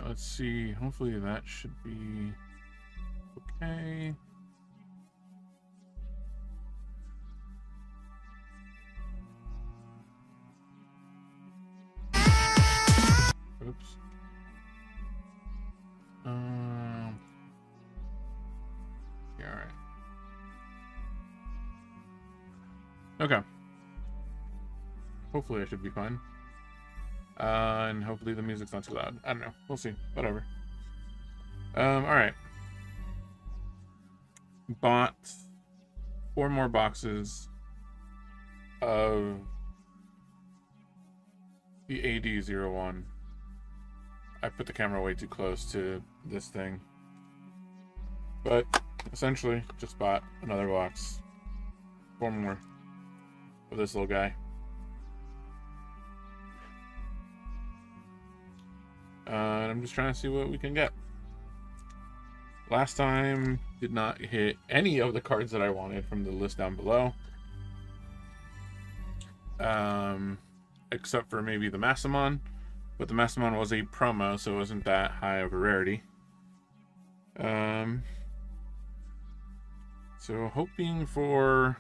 let's see. Hopefully that should be okay. Oops. Yeah, all right. Okay. Hopefully I should be fine. And hopefully the music's not too loud. I don't know. We'll see. Whatever. All right. Bought 4 more boxes of the AD01. I put the camera way too close to this thing. But essentially, just bought another box. 4 more of this little guy. And I'm just trying to see what we can get. Last time did not hit any of the cards that I wanted from the list down below. Except for maybe the Massamon. But the Massamon was a promo, so it wasn't that high of a rarity. So hoping for,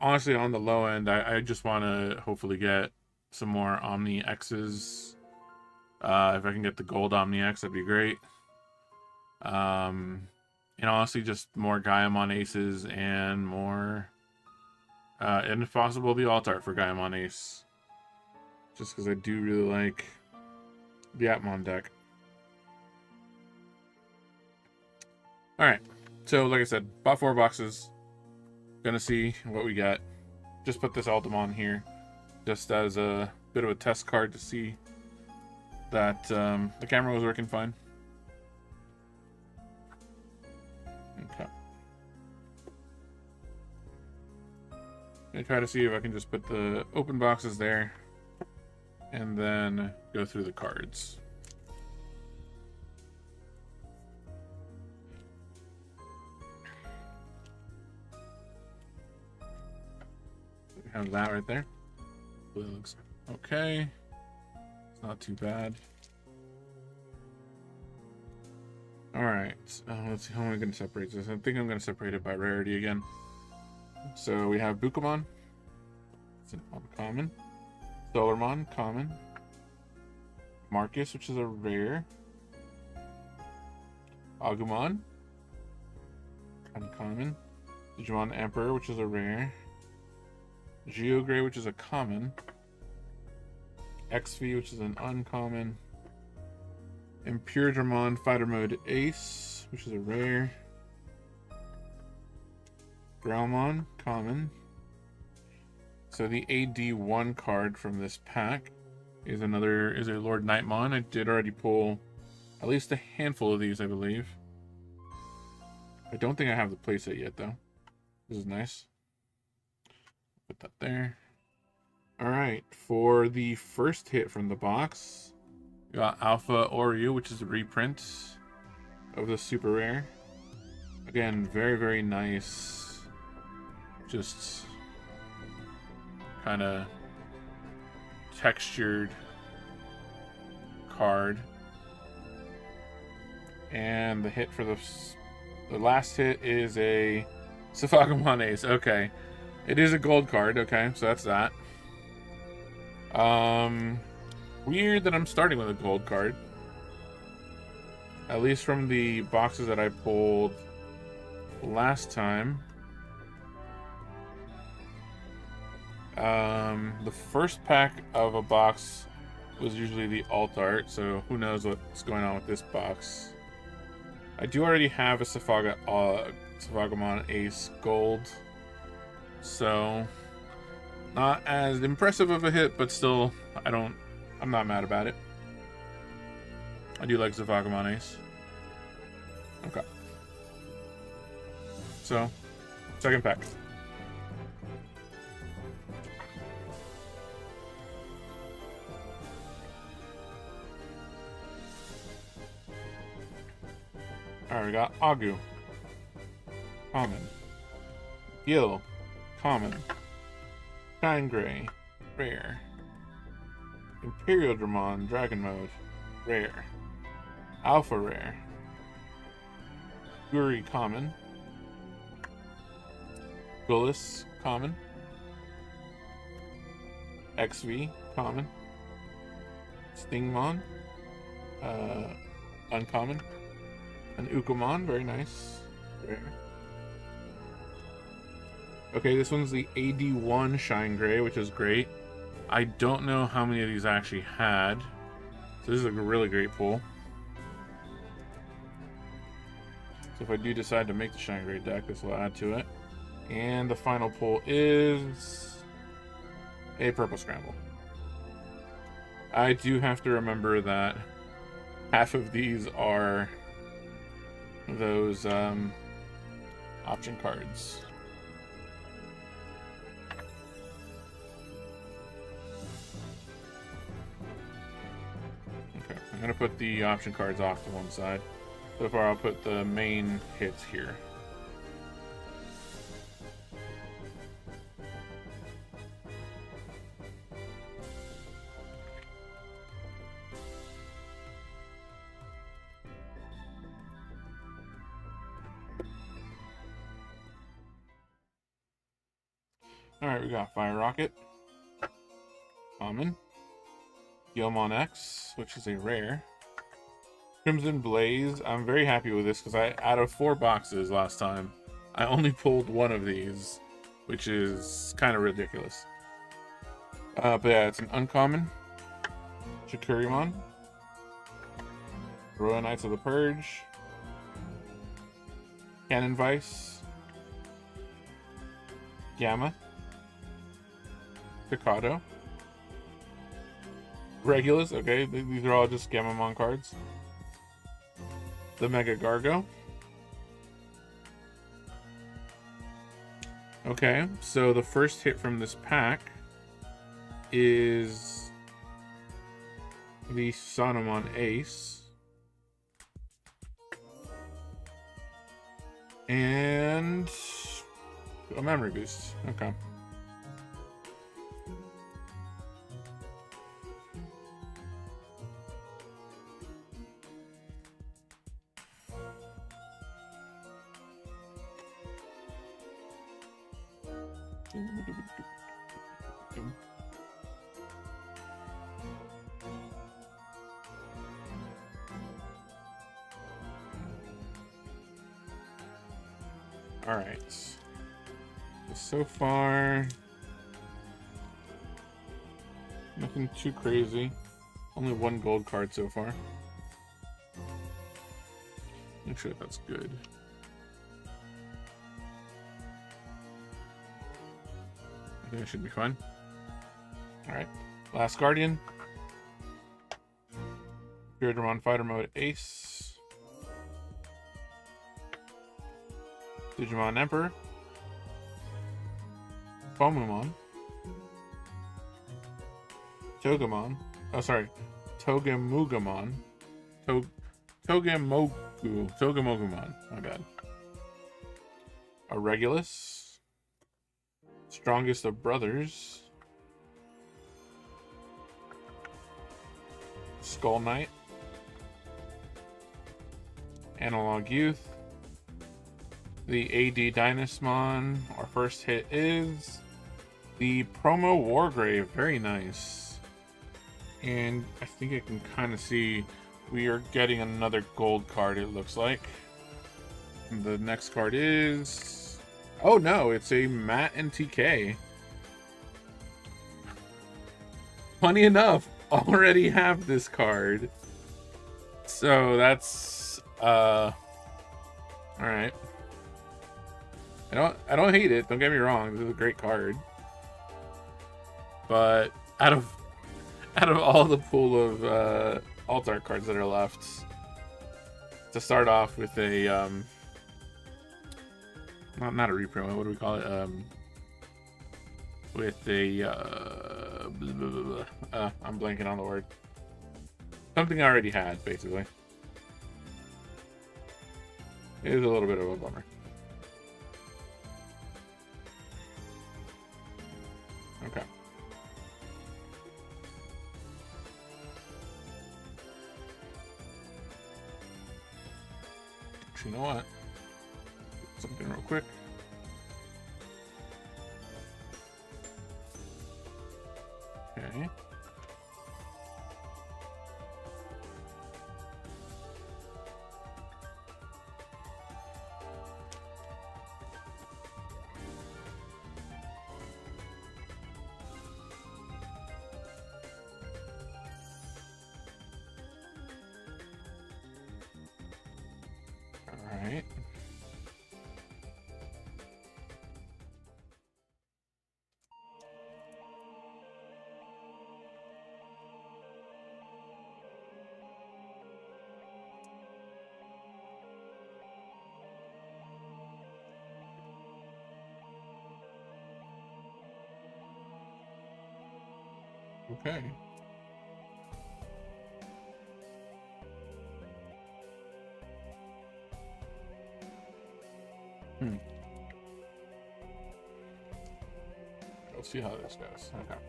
honestly, on the low end, I just want to hopefully get some more Omni X's. If I can get the gold Omni X, that'd be great. And honestly, just more Gaiamon Aces and more, and if possible, the alt art for Gaiamon Ace. Just because I do really like the Atmon deck. Alright, so like I said, bought 4 boxes. Gonna see what we got. Just put this Altamon here, just as a bit of a test card to see that the camera was working fine. Okay. Gonna try to see if I can just put the open boxes there and then go through the cards. We have that right there. Blue looks okay. It's not too bad. Alright, let's see how am I going to separate this. I think I'm going to separate it by rarity again. So we have Bukamon. It's an uncommon. Solarmon, common. Marcus, which is a rare. Agumon, uncommon. Digimon Emperor, which is a rare. Geogray, which is a common. XV, which is an uncommon. Imperiodramon Fighter Mode Ace, which is a rare. Growlmon, common. So the AD1 card from this pack is a Lord Nightmon. I did already pull at least a handful of these, I believe. I don't think I have the playset yet, though. This is nice. Put that there. Alright, for the first hit from the box, we got Alpha Oryu, which is a reprint of the super rare. Again, very, very nice. Just kind of textured card. And the hit for the last hit is a Safagamon Ace. Okay. It is a gold card. Okay, so that's that. Weird that I'm starting with a gold card. At least from the boxes that I pulled last time. The first pack of a box was usually the alt art, so who knows what's going on with this box. I do already have a Safagamon Ace Gold, so not as impressive of a hit, but still, I'm not mad about it. I do like Safagamon Ace. Okay. So, second pack. Alright, we got Agu. Common. Gil. Common. Shine Gray. Rare. Imperiodramon Dragon Mode. Rare. Alpha Rare. Guri common. Gullus common. XV common. Stingmon uncommon. An Ukamon, very nice. Rare. Okay, this one's the AD01 Shine Gray, which is great. I don't know how many of these I actually had. So this is a really great pull. So if I do decide to make the Shine Gray deck, this will add to it. And the final pull is a Purple Scramble. I do have to remember that half of these are those option cards. Okay, I'm gonna put the option cards off to one side. So far I'll put the main hits here. Alright, we got Fire Rocket, common, Gilmon X, which is a rare, Crimson Blaze. I'm very happy with this because out of 4 boxes last time, I only pulled 1 of these, which is kind of ridiculous. But yeah, it's an uncommon, Shikurimon, Royal Knights of the Purge, Cannon Vice, Gamma, Picado, Regulus, okay, these are all just Gamamon cards. The Mega Gargo. Okay, so the first hit from this pack is the Sonomon Ace. And a memory boost. Okay. All right. So far, nothing too crazy. Only 1 gold card so far. Make sure that's good. I think it should be fine. All right. Last Guardian. Digimon Fighter Mode Ace. Digimon Emperor. Pomamon. Togemon. Oh, sorry. Togemugamon. Togemogumon. My bad. A Regulus. Strongest of Brothers. Skull Knight. Analog Youth. The AD Dynasmon. Our first hit is the Promo Wargrave. Very nice. And I think I can kind of see we are getting another gold card, it looks like. And the next card is... oh no, it's a Matt and TK. Funny enough, already have this card. So that's... alright. I don't hate it, don't get me wrong, this is a great card. But out of all the pool of alt-art cards that are left, to start off with a not a reprint, what do we call it? With a I'm blanking on the word. Something I already had, basically. It is a little bit of a bummer. Okay. Actually, you know what? Something real quick. Okay. All right. Okay. We'll see how this goes. Okay.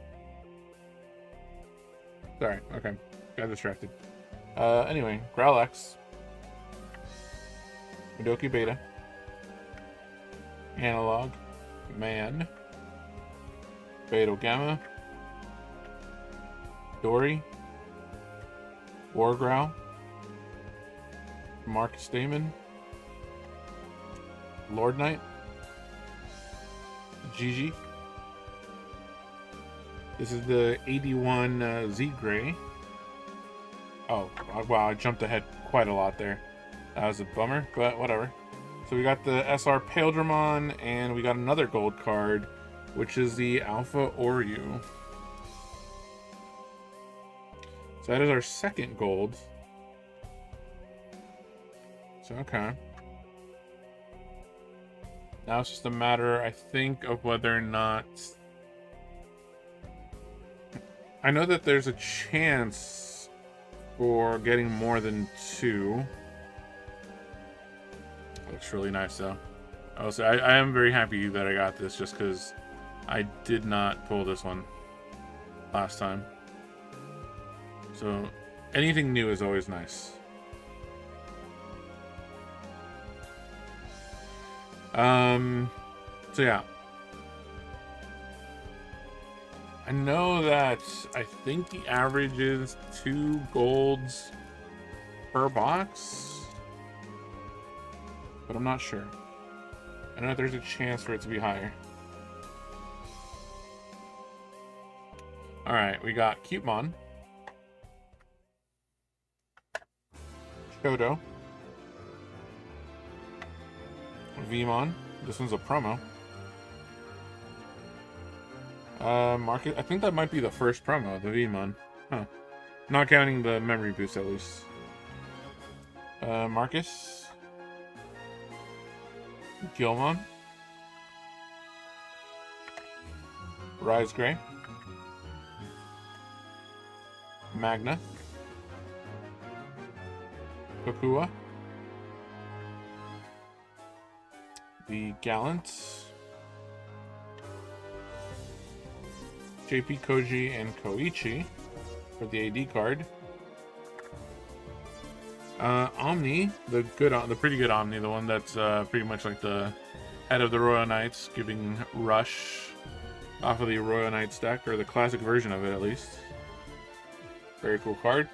Sorry. Okay. Got distracted. Anyway, Growlix, Midoki Beta, Analog, Man, Beto Gamma, Dory, Wargrowl, Marcus Damon, Lord Knight, Gigi. This is the AD01 Z Gray. Oh, wow, I jumped ahead quite a lot there. That was a bummer, but whatever. So we got the SR Paildramon, and we got another gold card, which is the Alpha Oryu. So that is our second gold. So, okay. Now it's just a matter, I think, of whether or not... I know that there's a chance for getting more than 2. Looks really nice, though. Also, I am very happy that I got this, just because I did not pull this one last time. So, anything new is always nice. So yeah. I know that I think the average is 2 golds per box, but I'm not sure. I know that there's a chance for it to be higher. Alright, we got Cutemon, Chodo, Vmon. This one's a promo. Marcus, I think that might be the first promo, the Vmon. Huh. Not counting the memory boost, at least. Marcus. Gilmon. Rise Gray. Magna. Kokua. The Gallant. JP Koji and Koichi for the AD card. Omni, the pretty good Omni, the one that's pretty much like the head of the Royal Knights, giving Rush off of the Royal Knights deck, or the classic version of it at least. Very cool card.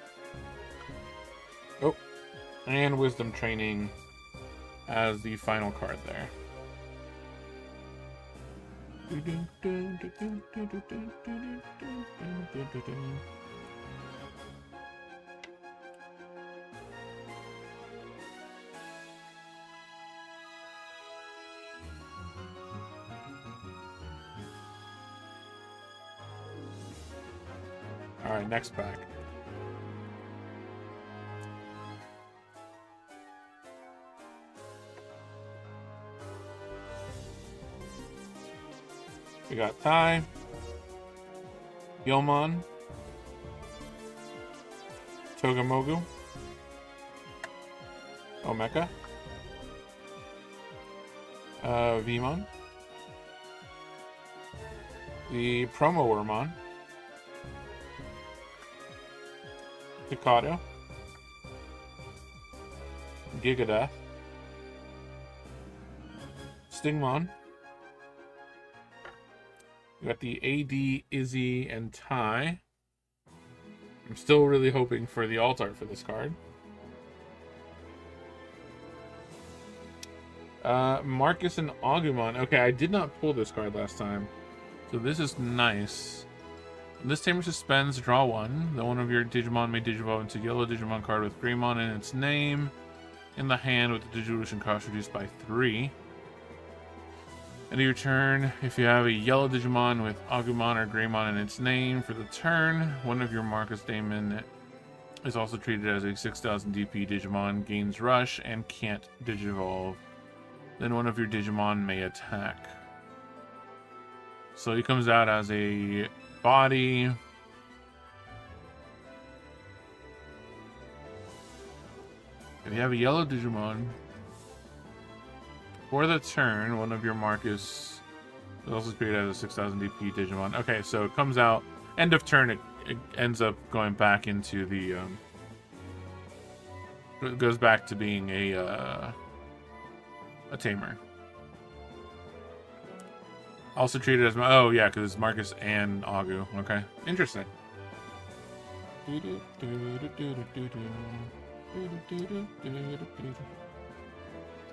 Oh, and Wisdom Training as the final card there. All right, next pack. We got Tai, Gilmon, Togamogu, Omeka, Vmon, the Promo Wormon, Picado, Gigadeath, Stingmon. We got the AD, Izzy, and Ty. I'm still really hoping for the alt art for this card. Marcus and Agumon. Okay, I did not pull this card last time, so this is nice. When this tamer suspends, draw one. Then one of your Digimon may Digivolve into yellow Digimon card with Greymon in its name in the hand with the Digivolution cost reduced by 3. End of your turn, if you have a yellow Digimon with Agumon or Greymon in its name for the turn, one of your Marcus Daemon is also treated as a 6000 DP Digimon, gains Rush, and can't Digivolve. Then one of your Digimon may attack. So he comes out as a body. If you have a yellow Digimon, for the turn, one of your Marcus is also created as a 6000 DP Digimon. Okay, so it comes out, end of turn, it ends up going back into the, it goes back to being a tamer. Also treated as, oh yeah, because it's Marcus and Agu. Okay, interesting.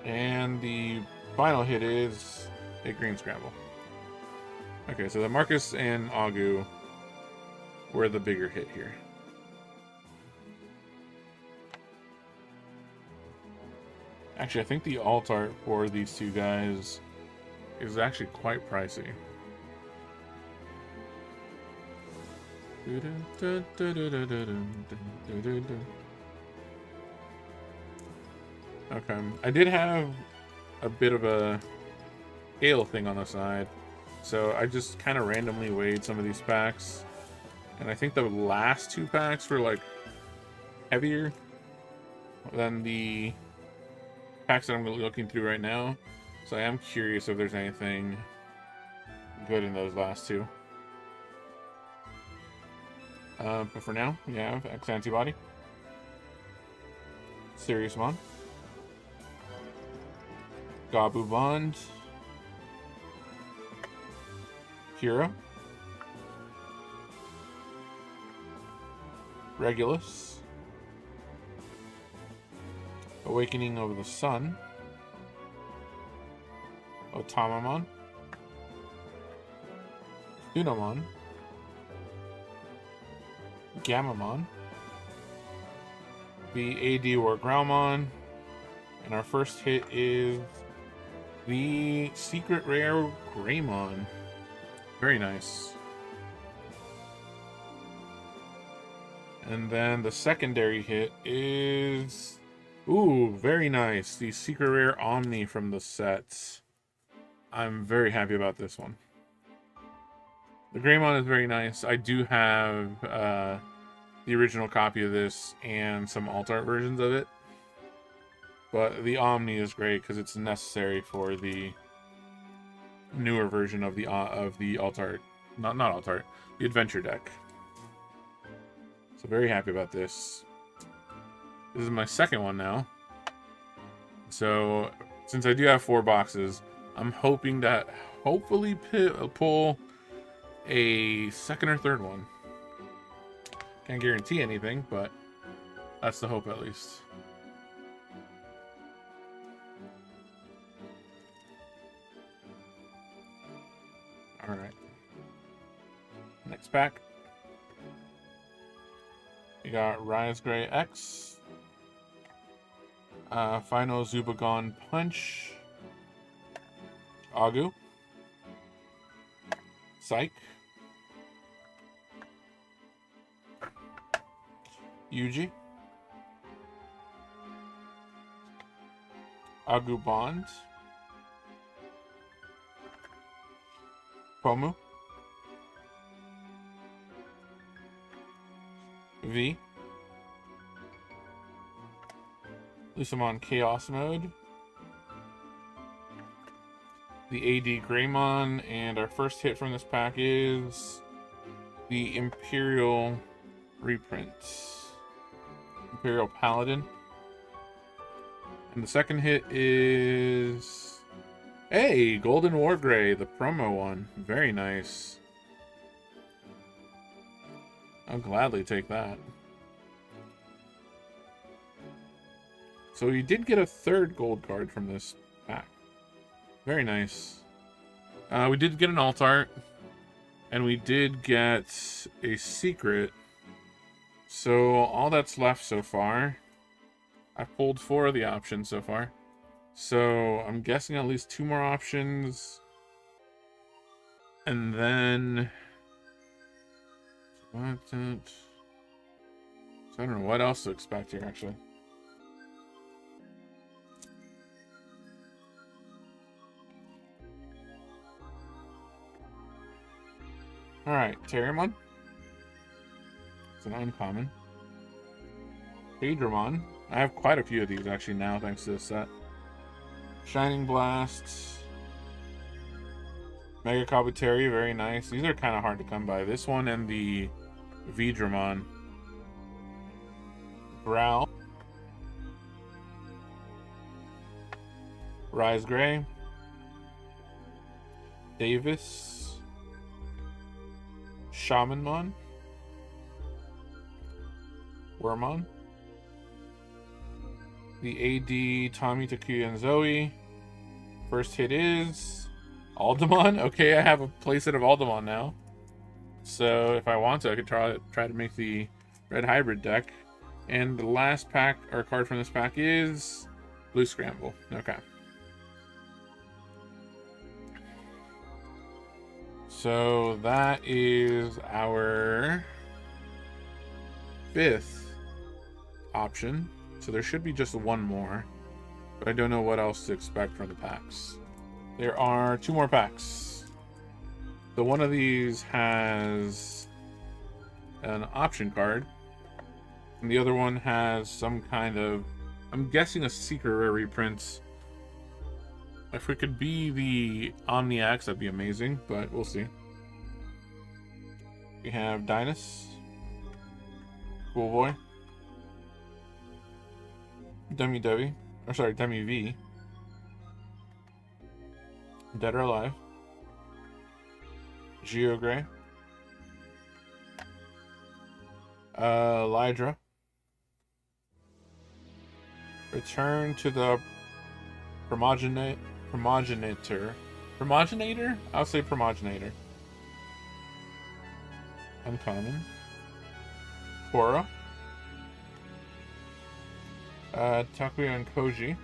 And the final hit is a green scramble. Okay, so the Marcus and Agu were the bigger hit here. Actually, I think the alt art for these two guys is actually quite pricey. Okay, I did have a bit of a scale thing on the side, so I just kind of randomly weighed some of these packs, and I think the last two packs were like heavier than the packs that I'm looking through right now, so I am curious if there's anything good in those last two. But for now, we have X Antibody, Seriousmon, Gabu Bond, Hero, Regulus, Awakening of the Sun, Otamamon, Tsunamon, Gamamon, the AD War Growlmon, and our first hit is the Secret Rare Greymon. Very nice. And then the secondary hit is, ooh, very nice, the Secret Rare Omni from the sets. I'm very happy about this one. The Greymon is very nice. I do have the original copy of this and some alt art versions of it. But the Omni is great because it's necessary for the newer version of the alt art, not alt art, the adventure deck. So very happy about this. This is my second one now. So since I do have 4 boxes, I'm hoping to hopefully pull a second or third one. Can't guarantee anything, but that's the hope at least. Alright. Next pack. We got Rise Gray X. Final Zubagon Punch. Agu. Psych. Yuji. Agu Bond. Pomu. V. Lusamon Chaos Mode. The AD Greymon, and our first hit from this pack is the Imperial reprint. Imperial Paladin. And the second hit is Hey, Golden Wargray, the promo one. Very nice. I'll gladly take that. So we did get a third gold card from this pack. Very nice. We did get an alt art. And we did get a secret. So all that's left so far, I've pulled 4 of the options so far. So I'm guessing at least 2 more options. And then... So I don't know what else to expect here, actually. Alright, Terriermon. It's an uncommon. Digimon. I have quite a few of these actually now, thanks to this set. Shining Blast. Mega Kabuteria, very nice. These are kind of hard to come by. This one and the Vidramon. Growl. Rise Gray. Davis. Shamanmon. Wormon. The AD Tommy, Takuya, and Zoe. First hit is Aldemon. Okay, I have a playset of Aldemon now. So if I want to, I could try to make the red hybrid deck. And the last pack, or card from this pack, is Blue Scramble. Okay. So that is our 5th option. So there should be just 1 more. But I don't know what else to expect from the packs. There are 2 more packs. So one of these has an option card. And the other one has some kind of... I'm guessing a secret rare reprint. If it could be the Omniax, that'd be amazing, but we'll see. We have Dynas, Cool Boy, Dummy W, or sorry, Dummy V, Dead or Alive, Geogray, Lydra, Return to the Promogenitor? Promogenitor? I'll say Promogenitor. Uncommon. Quora. Takuya and Koji.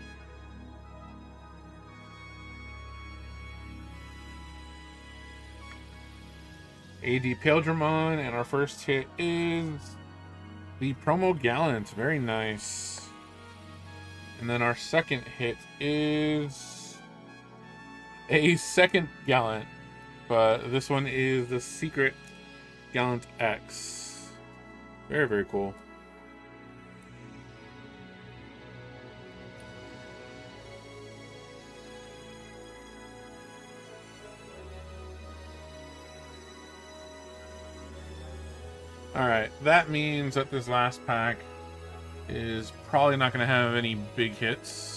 AD Paildramon, and our first hit is the Promo Gallant. Very nice. And then our second hit is a second Gallant, but this one is the Secret Gallant X. Very, very cool. Alright, that means that this last pack is probably not going to have any big hits.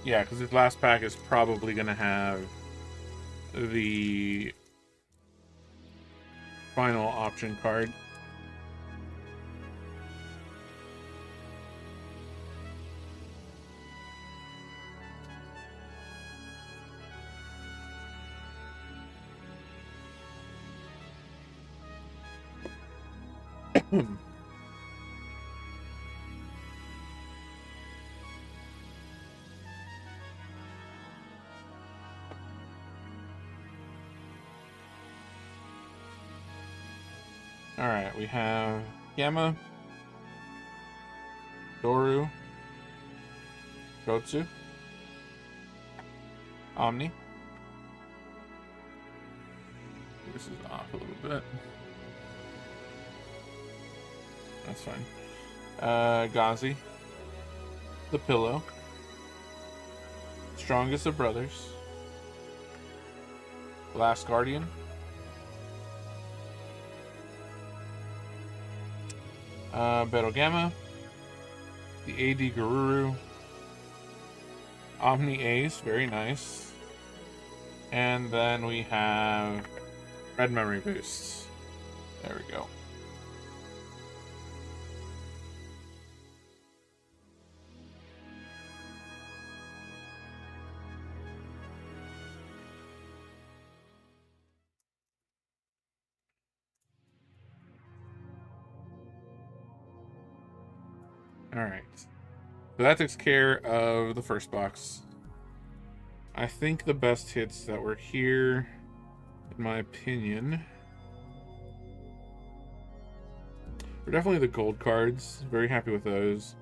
Yeah, because this last pack is probably going to have the final option card. Alright, we have Gamma, Doru, Gotsu, Omni. This is off a little bit. That's fine. Gazi, the Pillow, Strongest of Brothers, Last Guardian. Battle Gamma. The AD Garuru. Omni Ace, very nice. And then we have Red Memory Boosts. There we go. Alright. So that takes care of the first box. I think the best hits that were here, in my opinion, were definitely the gold cards. Very happy with those.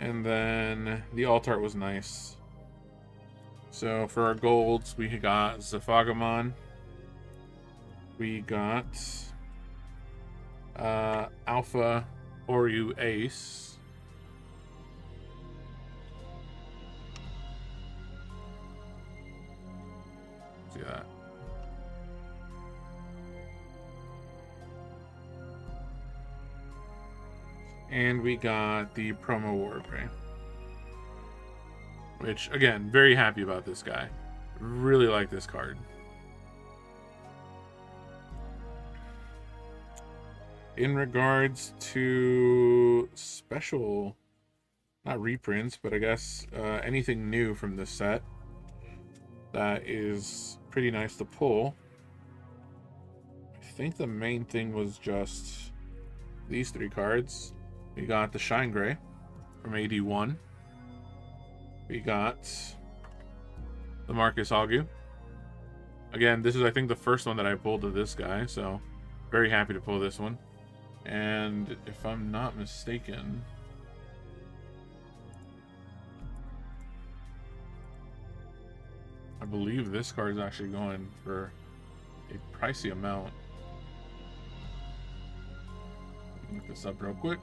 And then the alt art was nice. So for our golds, we got Zafagamon. We got Alpha Oryu Ace. See that? And we got the promo Wargray. Which, again, very happy about this guy. Really like this card. In regards to special, not reprints, but I guess anything new from this set that is pretty nice to pull. I think the main thing was just these three cards. We got the Shine Gray from AD1. We got the Marcus Augu. Again, this is, I think, the first one that I pulled of this guy, so very happy to pull this one. And if I'm not mistaken, I believe this card is actually going for a pricey amount. Look this up real quick.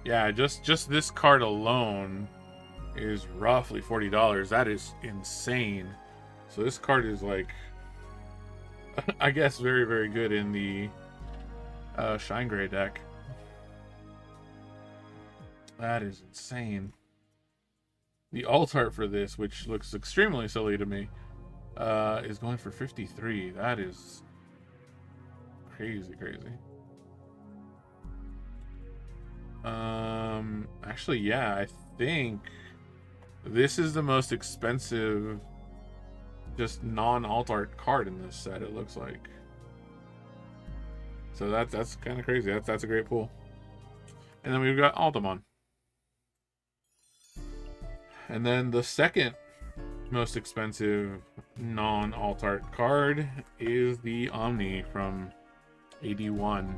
Yeah, just this card alone is roughly $40. That is insane. So this card is like, I guess, very, very good in the Shine Gray deck. That is insane. The alt art for this, which looks extremely silly to me, is going for $53. That is crazy, crazy. Actually, yeah, I think this is the most expensive just non-alt art card in this set, it looks like. So that's kind of crazy. That's a great pull. And then we've got Altamon. And then the second most expensive non-alt art card is the Omni from AD1.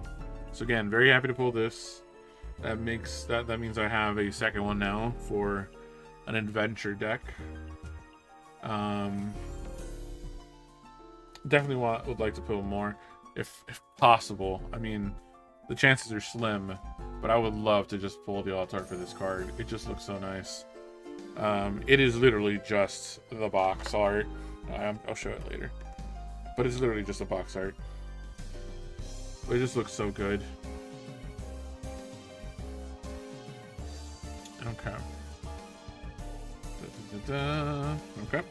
So again, very happy to pull this. That means I have a second one now for an adventure deck. Definitely would like to pull more if possible. I mean, the chances are slim, but I would love to just pull the alt art for this card. It just looks so nice. It is literally just the box art. I'll show it later, but it's literally just a box art. But it just looks so good. Okay. Okay.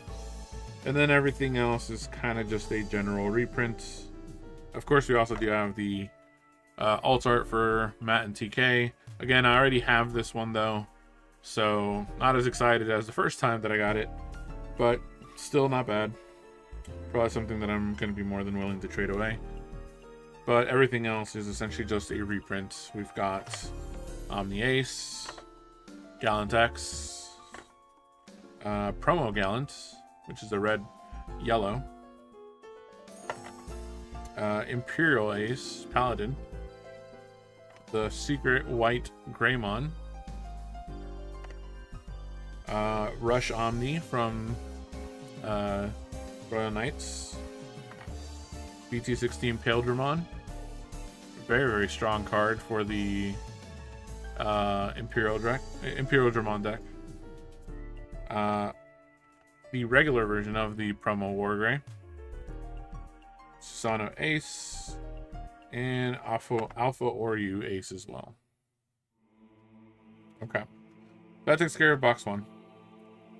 And then everything else is kind of just a general reprint. Of course, we also do have the alt art for Matt and TK. Again, I already have this one though, so not as excited as the first time that I got it, but still not bad. Probably something that I'm going to be more than willing to trade away. But everything else is essentially just a reprint. We've got Omni Ace, Gallant X, Promo Gallant, which is the red yellow, Imperial Ace Paladin, the secret white Greymon, Rush Omni from Royal Knights, BT16 Pale Dramon, very, very strong card for the Imperial Dramon deck. The regular version of the promo Wargray. Susano Ace. And Alpha Oryu Ace as well. Okay. That takes care of box 1.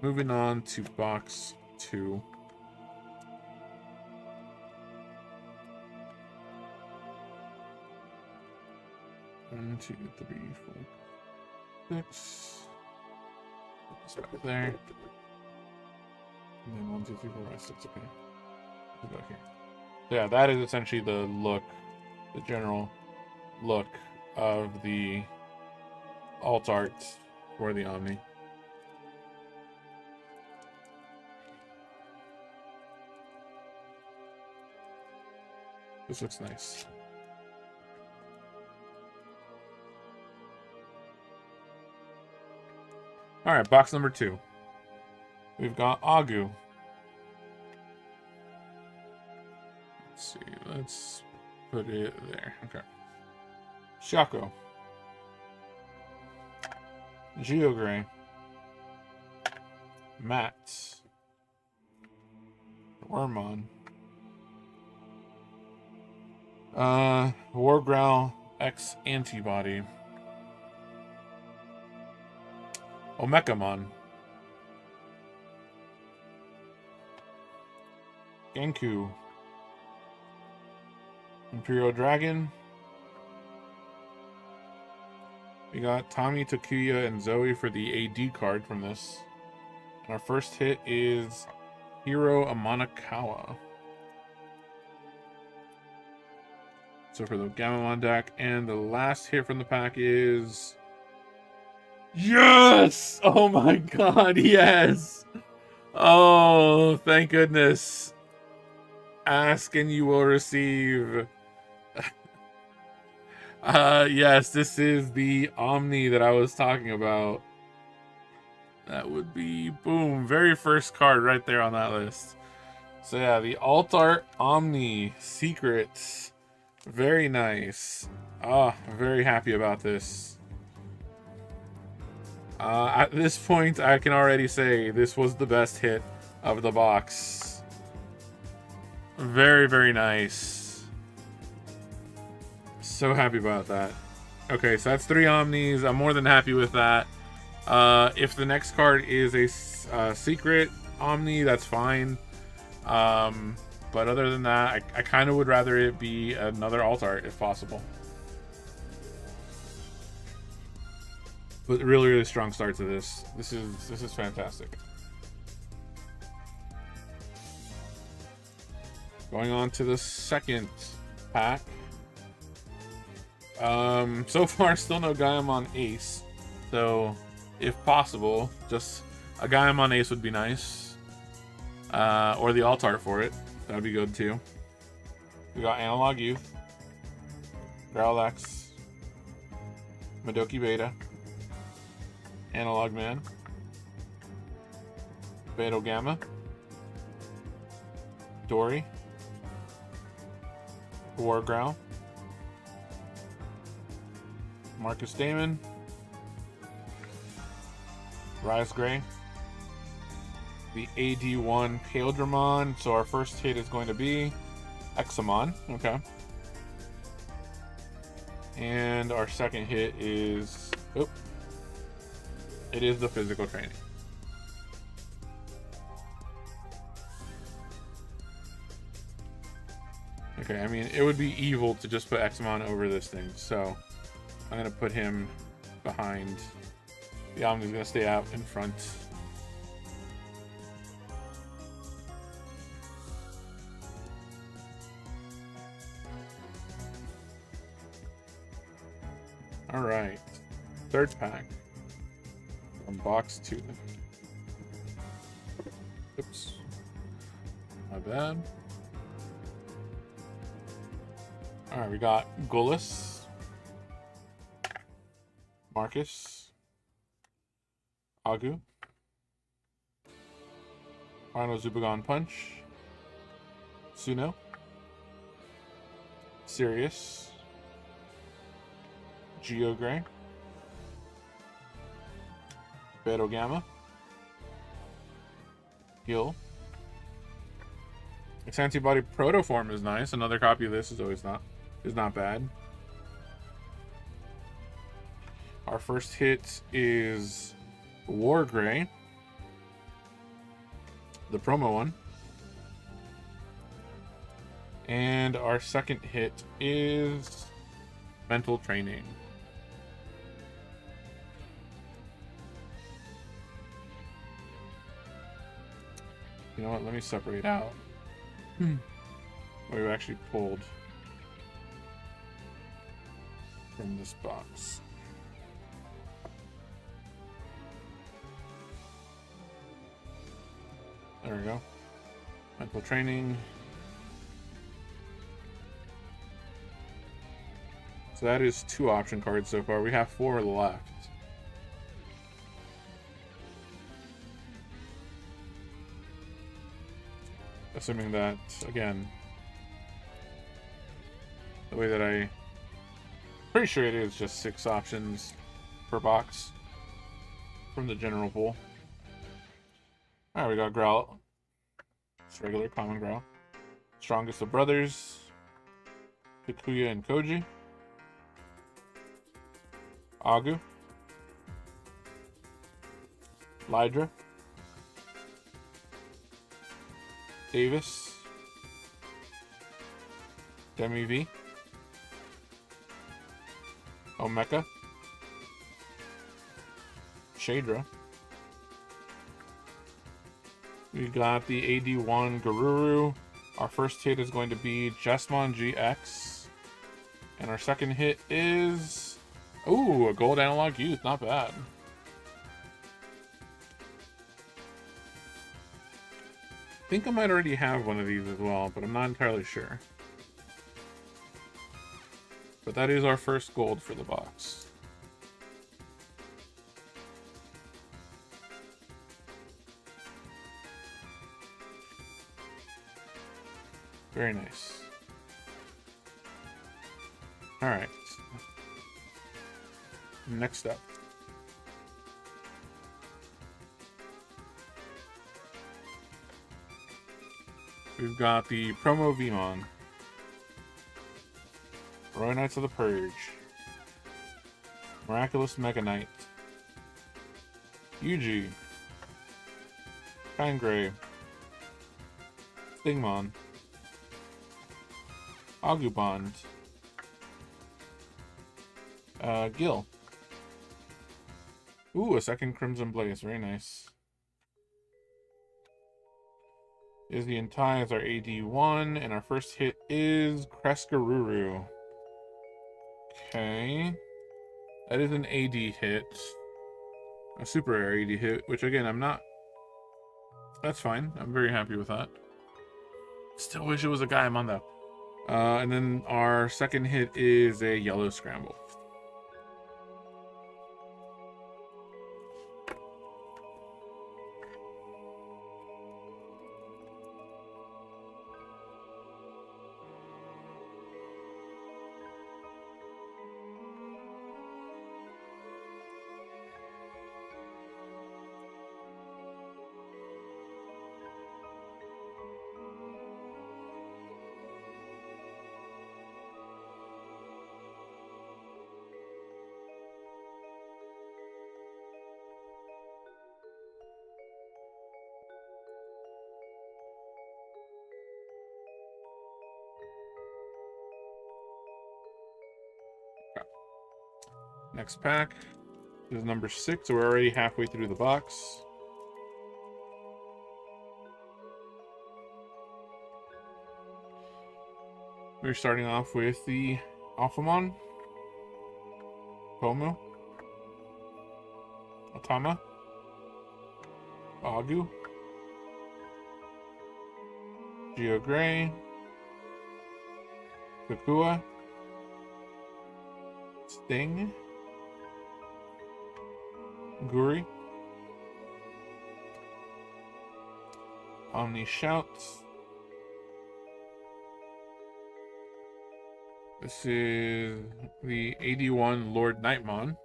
Moving on to box 2. One, two, three, four, 6. Put this back there. And then 1, 2, 3, 4, 5, 6. Okay. Let's go here. So yeah, that is essentially the look, the general look of the alt art for the Omni. This looks nice. All right, box number 2. We've got Agu. Let's see. Let's put it there. Okay. Shaco. Geogray. Matt. Wormon. Wargrowl X Antibody. Omekamon. Genku. Imperial Dragon. We got Tommy, Takuya, and Zoe for the AD card from this. And our first hit is Hiro Amanakawa. So for the Gamamon deck. And the last hit from the pack is... Yes! Oh my god, yes! Oh, thank goodness. Ask and you will receive. Yes, this is the Omni that I was talking about. That would be, boom, very first card right there on that list. So yeah, the Alt Art Omni Secrets. Very nice. Very happy about this. At this point, I can already say this was the best hit of the box. Very, very nice. So happy about that. Okay, so that's 3 Omnis. I'm more than happy with that. If the next card is a secret Omni, that's fine. But other than that, I kind of would rather it be another alt art if possible. But really, really strong start to this. This is fantastic. Going on to the second pack. So far, still no Gaiamon Ace. So, if possible, just a Gaiamon Ace would be nice. Or the alt art for it. That would be good too. We got Analog Youth, Growlax, Madoki Beta, Analog Man, Beto Gamma, Dory, Wargrowl, Marcus Damon, Rise Gray, the AD01 Digimon. So our first hit is going to be Examon. Okay. And our second hit is... Oh. It is the physical training. Okay, I mean, it would be evil to just put Examon over this thing. So I'm going to put him behind. The Omni's going to stay out in front. All right, third pack from box 2. Oops, my bad. All right, we got Gullus, Marcus, Agu, Final Zubagon Punch, Suno, Sirius, Geogray, Beto Gamma. Gil. Its antibody protoform is nice. Another copy of this is not bad. Our first hit is War Gray, the promo one. And our second hit is Mental Training. You know what? Let me separate out what we actually pulled from this box. There we go. Mental Training. So that is 2 option cards so far. We have 4 left. Assuming that, again, the way that pretty sure it is just 6 options per box from the general pool. Alright, we got Growl. Just regular common Growl. Strongest of Brothers. Kikuya and Koji. Agu. Lydra. Davis. Demi V. Omeka. Shadra. We got the AD01 Garuru. Our first hit is going to be Jesmon GX. And our second hit is... Ooh, a gold analog youth. Not bad. I think I might already have one of these as well, but I'm not entirely sure. But that is our first gold for the box. Very nice. Alright. Next up. We've got the promo Vmon. Roy Knights of the Purge. Miraculous Mega Knight. Yuji. Kangray. Stingmon. Agubond. Gil. Ooh, a second Crimson Blaze. Very nice. Izzy and Ty is our AD1, and our first hit is Crescaruru. Okay. That is an AD hit. A super rare AD hit, which again, I'm not... That's fine. I'm very happy with that. Still wish it was a Gaimon though. And then our second hit is a Yellow Scramble. Next pack is number 6, so we're already halfway through the box. We're starting off with the Alphamon, Pomu, Otama, Agu, Geogray, Kukua, Sting, Guri, Omni Shouts. This is the AD01 Lord Nightmon.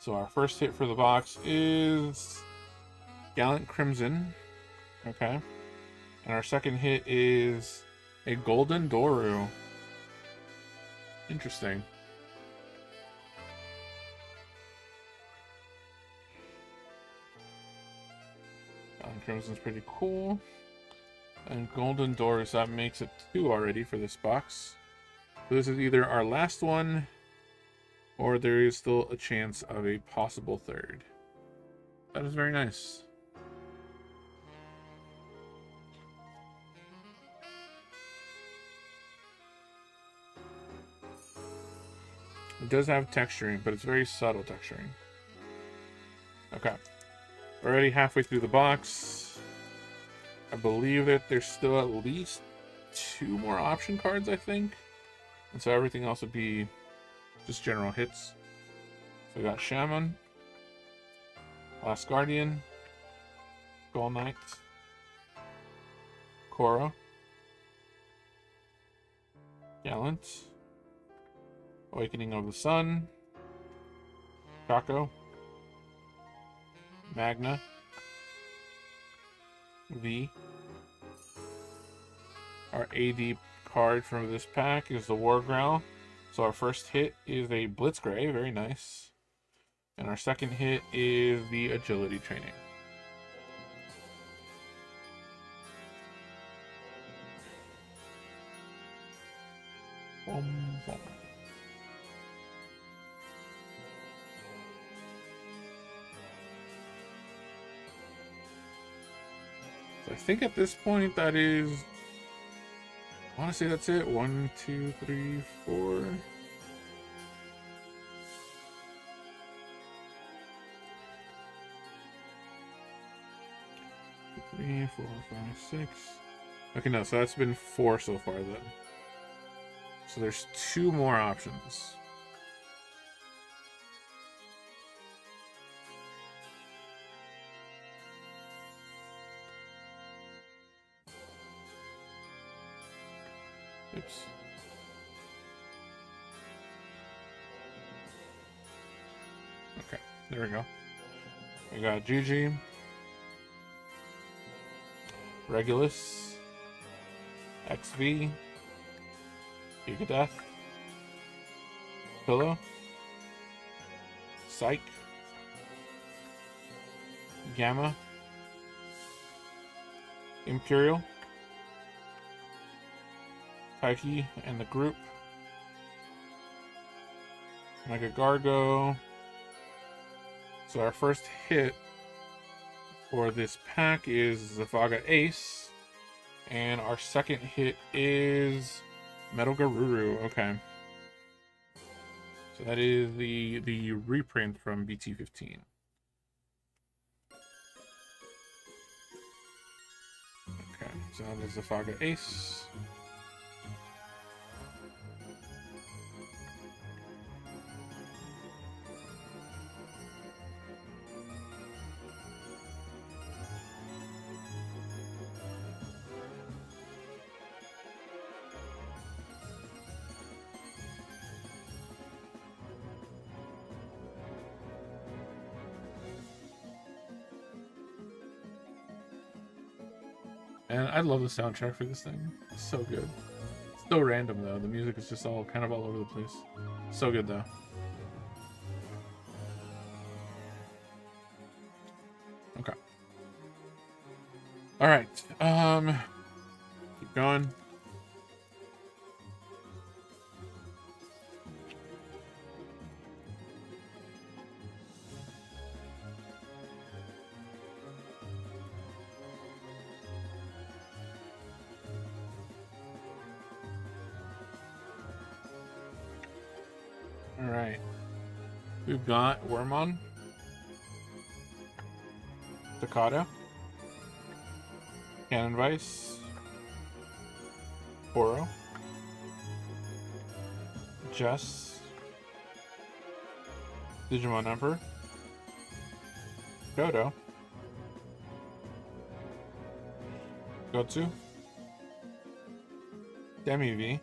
So our first hit for the box is Gallant Crimson. Okay. And our second hit is a Golden Doru. Interesting. Gallant Crimson's pretty cool. And Golden Doru, so that makes it 2 already for this box. So this is either our last one, or there is still a chance of a possible third. That is very nice. It does have texturing, but it's very subtle texturing. Okay. Already halfway through the box. I believe that there's still at least 2 more option cards, I think. And so everything else would be just general hits. So we got Shaman, Last Guardian, Gold Knight, Koro, Gallant, Awakening of the Sun, Chaco, Magna, V. Our AD card from this pack is the War Growl. So our first hit is a Blitzcrank, very nice. And our second hit is the Agility Training. So I think at this point that is, I want to say that's it. 1, 2, 3, 4. 3, 4, 5, 6. Okay, no, so that's been 4 so far then. So there's 2 more options. Oops. Okay, there we go. We got Gigi, Regulus, XV, Gigadeath, Pillow, Psych, Gamma, Imperial, Taiki and the group, Mega Gargo. So our first hit for this pack is Zafaga Ace, and our second hit is Metal Garuru. Okay, so that is the reprint from BT15. Okay, so that was Zafaga Ace. And I love the soundtrack for this thing. It's so good. It's so random though. The music is just all kind of all over the place. So good though. Okay. All right. Keep going. All right. We've got Wormon, Staccato, Cannon Vice, Oro, Jess, Digimon Emperor, Dodo, Gotsu, Demi-V.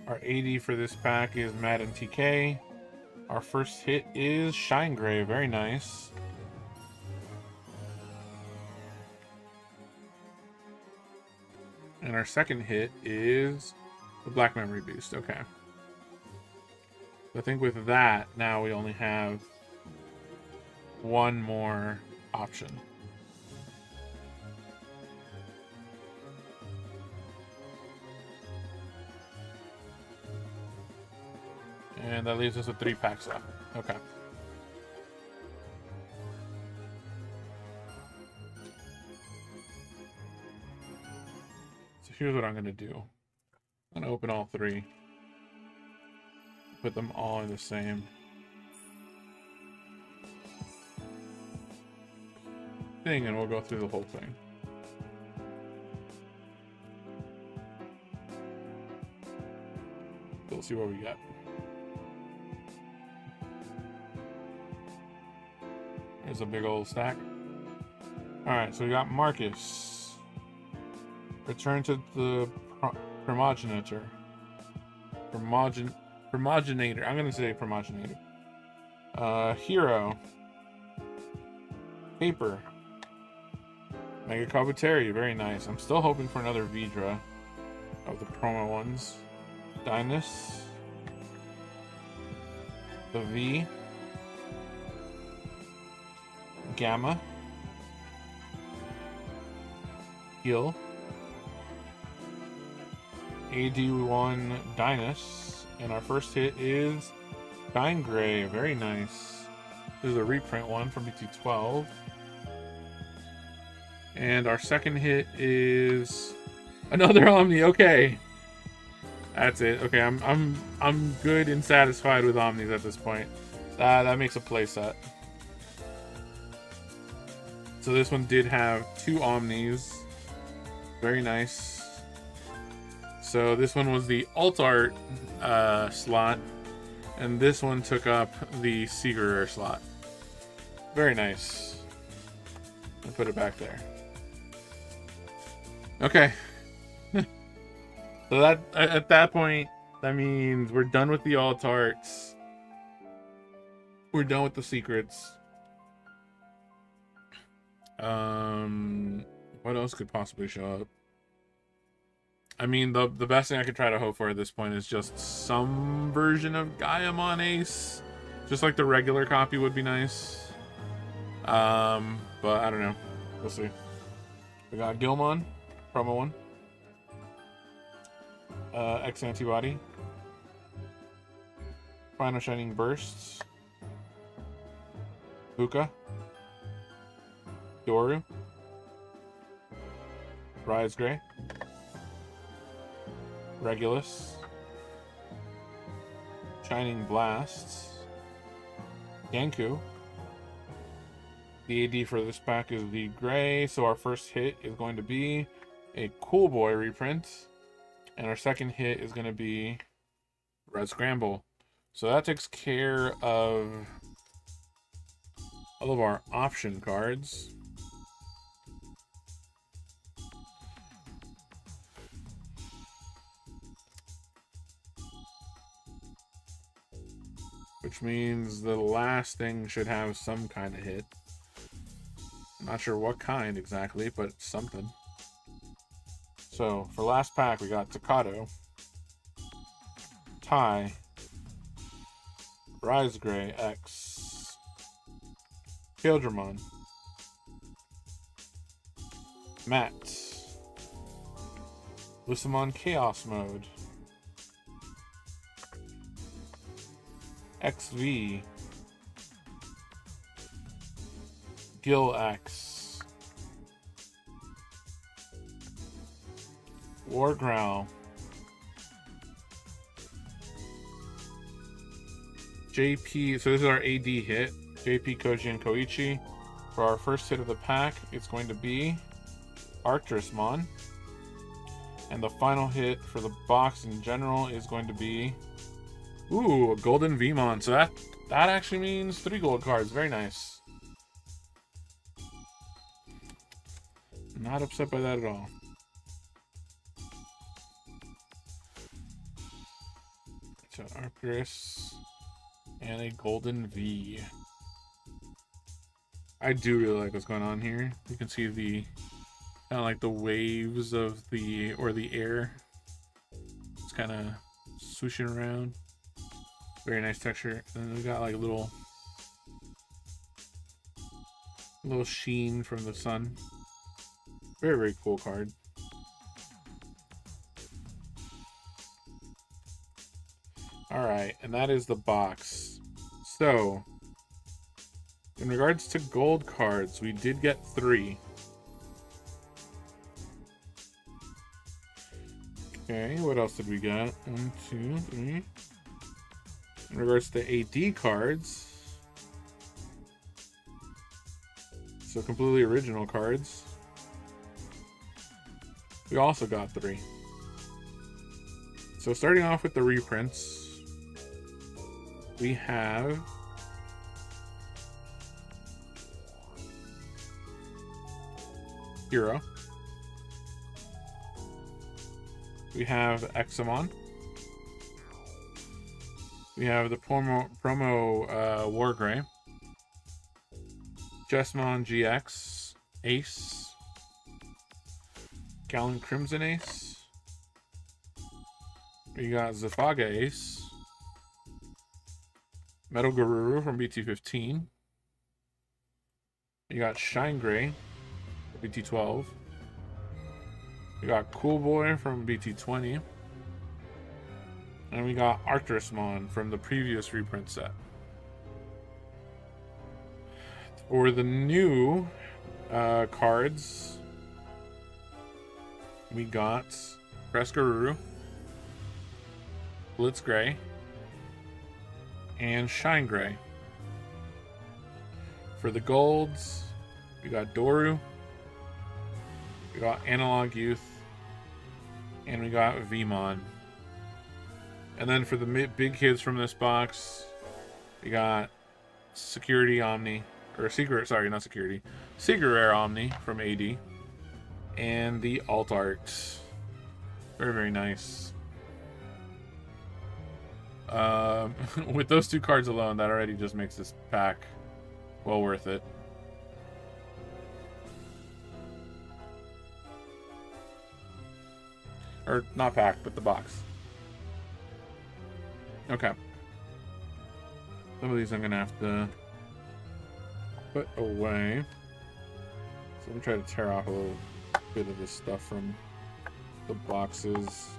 Our AD for this pack is Madden TK. Our first hit is Shine Gray. Very nice. And our second hit is the Black Memory Boost. Okay. I think with that, now we only have one more option. And that leaves us with 3 packs left. Okay. So here's what I'm going to do. I'm going to open all 3. Put them all in the same thing, and we'll go through the whole thing. We'll see what we got. There's a big old stack. Alright, so we got Marcus. Return to the primogenitor. Primogenitor. I'm gonna say primogenitor. Hero. Paper. Mega Kabuteru. Very nice. I'm still hoping for another Vidra of the promo ones. Dynus. The V. Gamma. Heal. AD01 Dynus. And our first hit is Shine Gray. Very nice. This is a reprint one from BT12. And our second hit is another Omni. Okay. That's it. Okay, I'm good and satisfied with Omnis at this point. That makes a play set. So this one did have 2 Omnis. Very nice. So this one was the alt art slot, and this one took up the Secret slot. Very nice. I'll put it back there. Okay. So that at that point, that means we're done with the alt arts. We're done with the secrets. What else could possibly show up? I mean, the best thing I could try to hope for at this point is just some version of Gaiamon Ace. Just like the regular copy would be nice. But I don't know. We'll see. We got Gilmon, promo 1. X Antibody. Final Shining Bursts. Buka. Doru. Rise Gray. Regulus. Shining Blasts. Genku. The AD for this pack is the gray, so our first hit is going to be a Cool Boy reprint. And our second hit is going to be Red Scramble. So that takes care of all of our option cards. Which means the last thing should have some kind of hit. I'm not sure what kind exactly, but something. So, for last pack, we got Takato, Tai, Rise Gray X, Kildramon, Matt, Lucamon Chaos Mode, XV, Gil X, Wargrowl, JP, so this is our AD hit, JP, Koji, and Koichi. For our first hit of the pack, it's going to be Arcturusmon. And the final hit for the box in general is going to be, ooh, a Golden Vmon. So that actually means 3 gold cards. Very nice. Not upset by that at all. So Arcturus, And a golden V. I do really like what's going on here. You can see the kind of like the waves of the air. It's kind of swooshing around. Very nice texture. And then we got like a little sheen from the sun. Very, very cool card. All right, and that is the box. So, in regards to gold cards, we did get 3. Okay, what else did we get? 1, 2, 3. In regards to AD cards, so completely original cards, we also got 3. So starting off with the reprints, we have Hero. We have Examon. We have the promo Wargray. Jesmon GX Ace. Gallon Crimson Ace. We got Zafaga Ace. Metal Garuru from BT15. You got Shine Gray, BT12. We got Cool Boy from BT20. And we got Arcturusmon from the previous reprint set. For the new cards, we got Rescaruru, Blitz Gray, and Shine Gray. For the golds, we got Doru, we got Analog Youth, and we got Vmon. And then for the big kids from this box, we got Security Omni, or Secret, sorry, not Security, Secret Rare Omni from AD, and the Alt Art. Very, very nice. With those 2 cards alone, that already just makes this pack well worth it. Or not pack, but the box. Okay. Some of these I'm gonna have to put away. So I'm gonna try to tear off a little bit of this stuff from the boxes.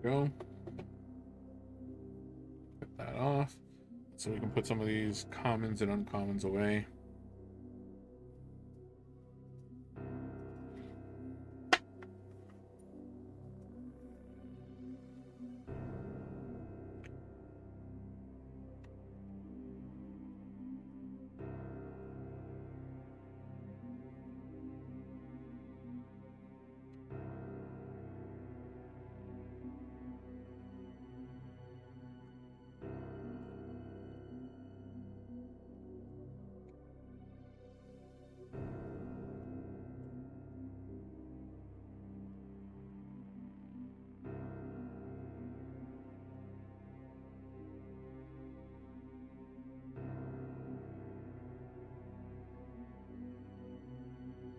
Go. Put that off so we can put some of these commons and uncommons away.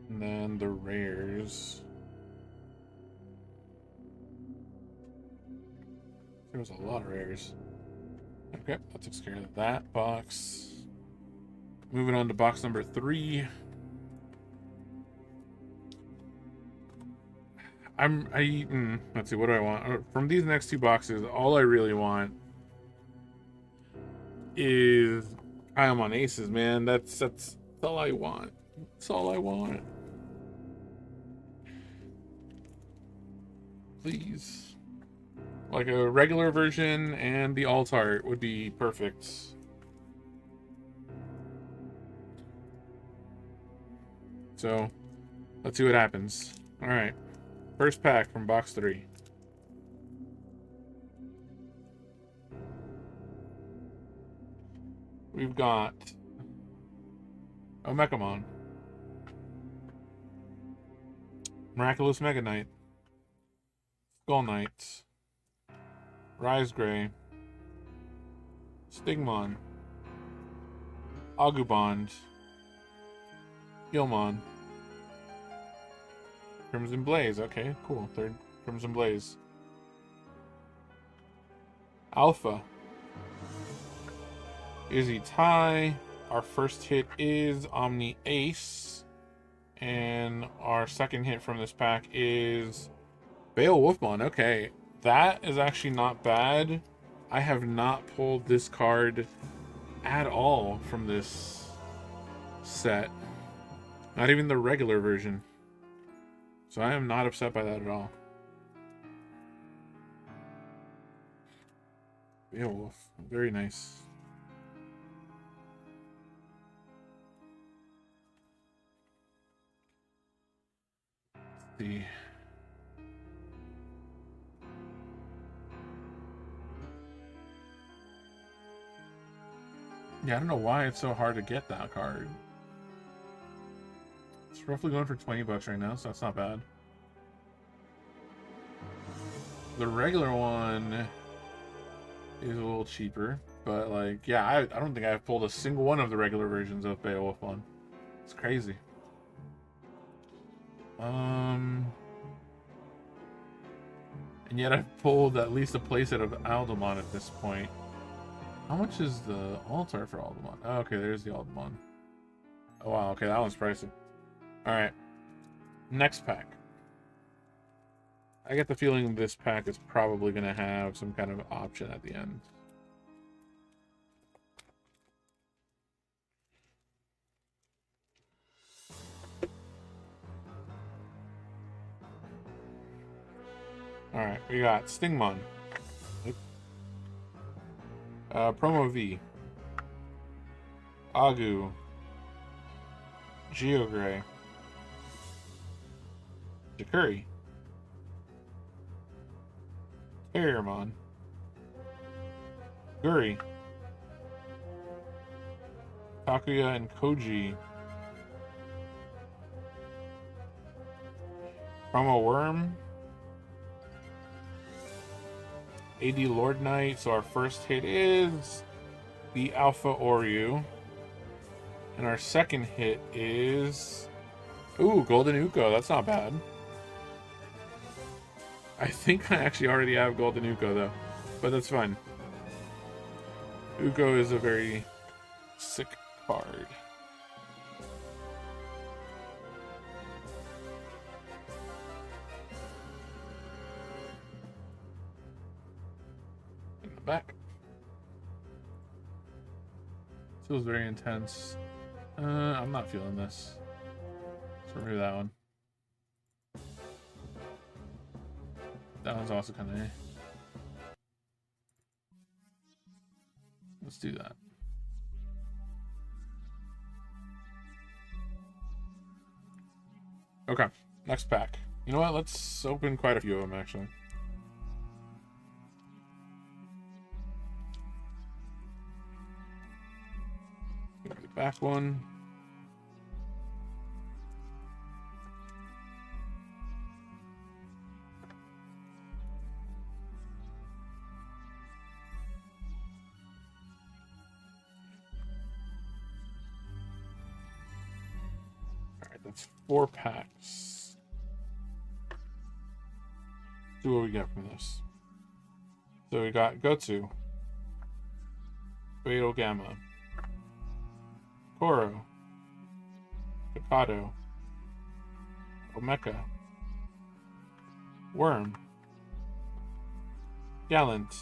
And then the rares. There was a lot of rares. Okay, that takes care of that box. Moving on to box number 3. Let's see, what do I want? From these next 2 boxes, all I really want is I'm on Aces, man. That's all I want. That's all I want. Please. Like a regular version and the alt art would be perfect. So, Let's see what happens. All right. First pack from box 3. We've got Omekamon, Miraculous Mega Knight, Skull Knight, Rise Gray, Stigmon, Agubond, Gilmon, Crimson Blaze. Okay, cool. Third Crimson Blaze. Alpha. Izzy Tai. Our first hit is Omni Ace. And our second hit from this pack is Beowulfmon. Okay, that is actually not bad. I have not pulled this card at all from this set. Not even the regular version. So I am not upset by that at all. Beowulf. Very nice. Let's see. Yeah, I don't know why it's so hard to get that card. It's roughly going for 20 bucks right now, so that's not bad. The regular one is a little cheaper, but like, yeah, I don't think I've pulled a single one of the regular versions of Beowulfmon. It's crazy. And yet I've pulled at least a playset of Aldemon at this point. How much is the altar for Aldemon? Oh, okay, there's the Aldemon. Oh wow, okay, that one's pricey. Alright. Next pack. I get the feeling this pack is probably going to have some kind of option at the end. Alright, we got Stingmon. Promo V. Agu. Geogray. Jakuri. Terriermon. Guri. Takuya and Koji. Promo Worm. AD Lord Knight. So our first hit is the Alpha Oryu. And our second hit is... Ooh, Golden Uko. That's not bad. I think I actually already have Golden Uko, though. But that's fine. Uko is a very sick card. In the back. Feels very intense. I'm not feeling this. Let's remove that one. That one's also kind of... Let's do that. Okay, next pack. You know what? Let's open quite a few of them, actually. Go to the back one. That's 4 packs. See what we get from this. So we got Gotsu, Fatal Gamma, Koro, Picado, Omeka, Worm, Gallant,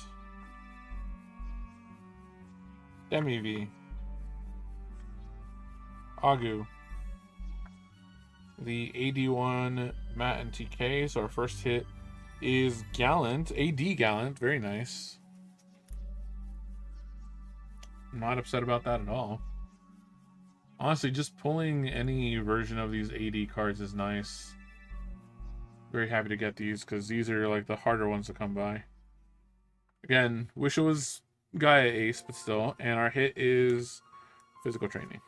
Demi-V, Agu, the AD01 Matt and TK. So our first hit is Gallant, AD Gallant, very nice. I'm not upset about that at all. Honestly, just pulling any version of these AD cards is nice. Very happy to get these, because these are like the harder ones to come by. Again, wish it was Gaia Ace, but still. And our hit is physical training.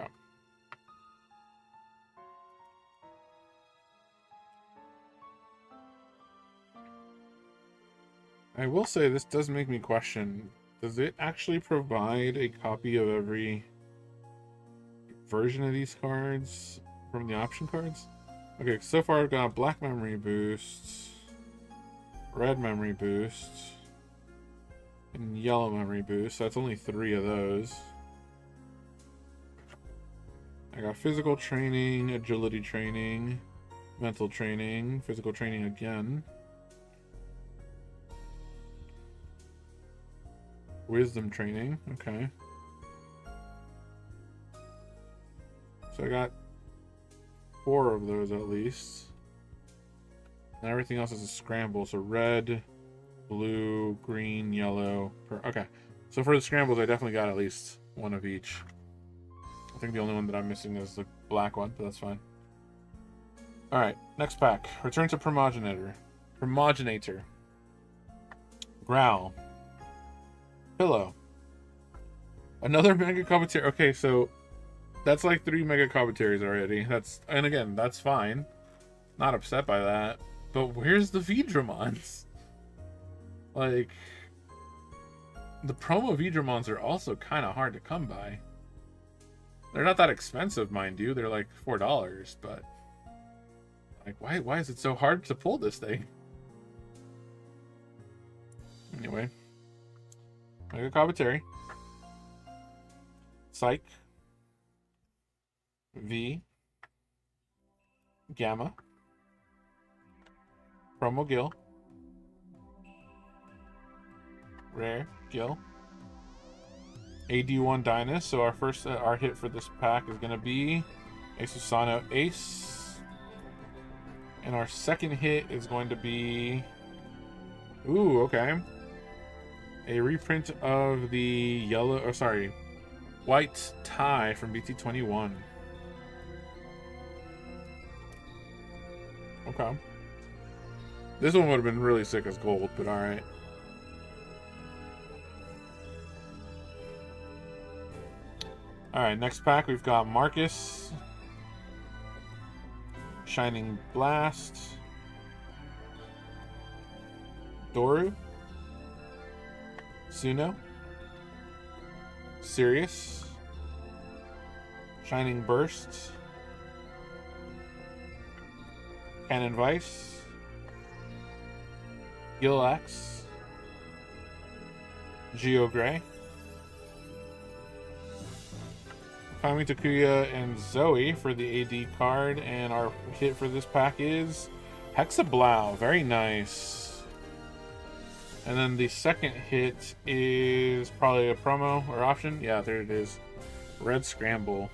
Okay. I will say this does make me question, does it actually provide a copy of every version of these cards from the option cards? Okay, so far I've got black memory boost, red memory boost, and yellow memory boost. So that's only 3 of those. I got physical training, agility training, mental training, physical training again, wisdom training. Okay. So I got 4 of those at least. And everything else is a scramble. So red, blue, green, yellow. Okay. So for the scrambles, I definitely got at least 1 of each. I think the only one that I'm missing is the black one, but that's fine. Alright, next pack. Return to Promogenitor. Growl. Pillow. Another Mega Commentator. Okay, so that's like 3 Mega Commentaries already. And again, that's fine. Not upset by that. But where's the Vidramons? Like, the promo Vidramons are also kind of hard to come by. They're not that expensive, mind you. They're like $4, but like, why is it so hard to pull this thing? Anyway, Mega Commentary, Psych, V, Gamma, Promo Gil, Rare Gil, AD01 Dynus. So our hit for this pack is going to be Asusano Ace. And our second hit is going to be... Ooh, okay. A reprint of the white tie from BT21. Okay. This one would have been really sick as gold, but alright. Alright, next pack we've got Marcus, Shining Blast, Doru, Suno, Sirius, Shining Burst, Cannon Vice, Gilax, Geo Gray, Kami Takuya and Zoe for the AD card, and our hit for this pack is Hexablow. Very nice. And then the second hit is probably a promo or option. Yeah, there it is. Red Scramble.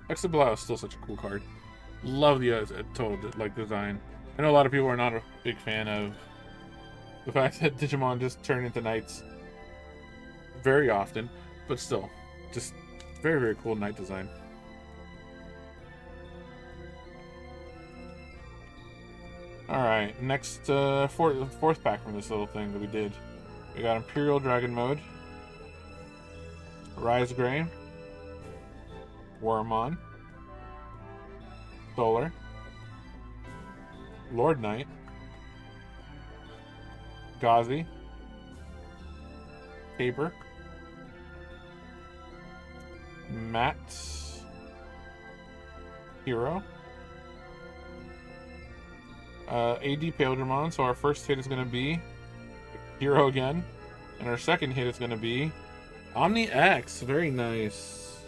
Hexablow is still such a cool card. Love the total design. I know a lot of people are not a big fan of the fact that Digimon just turn into knights very often, but still, just very, very cool knight design. Alright, next fourth pack from this little thing that we did. We got Imperial Dragon Mode, Rise Gray, Wormon, Solar, Lord Knight, Gazi, Tabor, Matt, Hero, AD Paildramon. So our first hit is going to be Hero again, and our second hit is going to be Omni X. Very nice.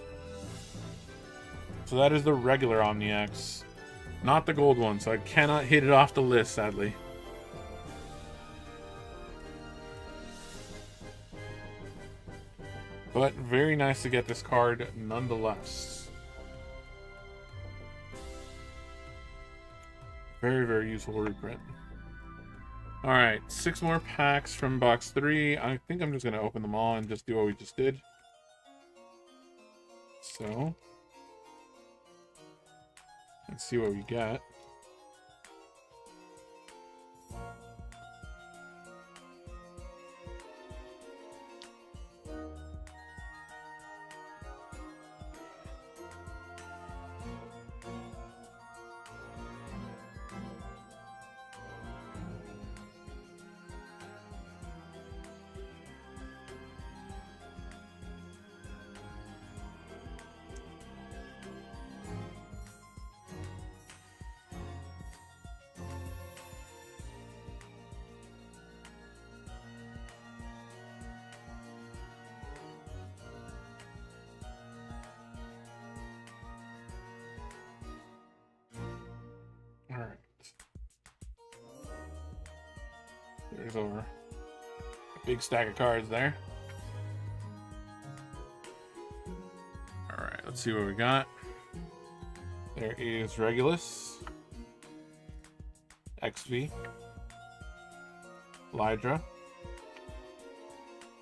So that is the regular Omni X, not the gold one, so I cannot hit it off the list, sadly. But very nice to get this card nonetheless. Very, very useful reprint. Alright, 6 more packs from box 3. I think I'm just going to open them all and just do what we just did. So, let's see what we got. Alright. There's over a big stack of cards there. Alright, let's see what we got. There is Regulus, XV, Lydra,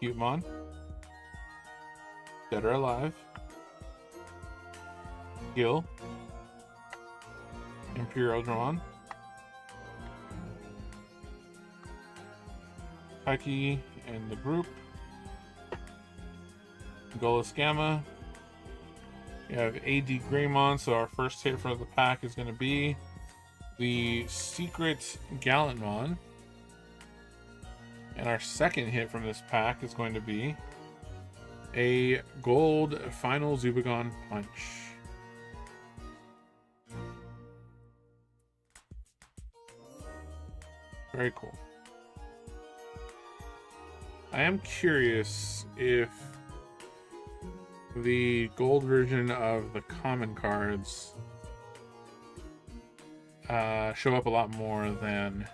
Cutemon, Dead or Alive, Gil, Imperial Dramon, Haki and the group, Golus Gamma. We have AD Greymon, so our first hit for the pack is going to be the Secret Gallantmon. And our second hit from this pack is going to be a gold Final Zubagon Punch. Very cool. I am curious if the gold version of the common cards show up a lot more than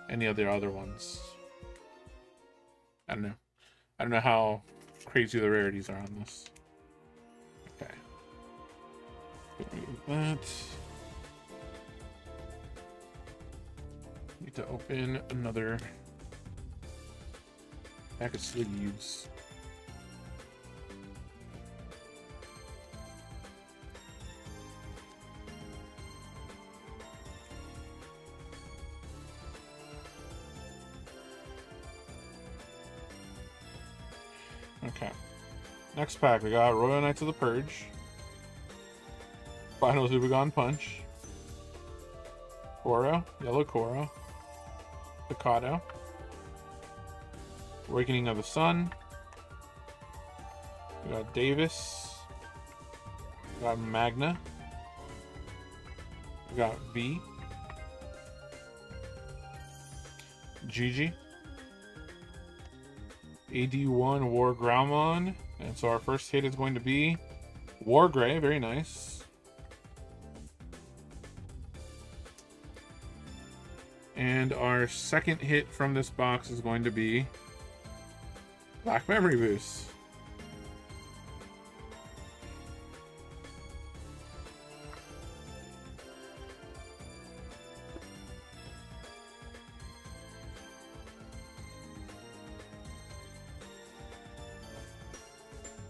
any of the other ones. I don't know. I don't know how crazy the rarities are on this. Okay. Remove that. Need to open another pack of sleeves. Okay. Next pack, we got Royal Knights of the Purge, Final Zubagon Punch, Koro, Yellow Koro, Picado, Awakening of the Sun, we got Davis, we got Magna, we got V, Gigi, AD01 War Growlmon, and so our first hit is going to be Wargrey, very nice. And our second hit from this box is going to be Black Memory Boost.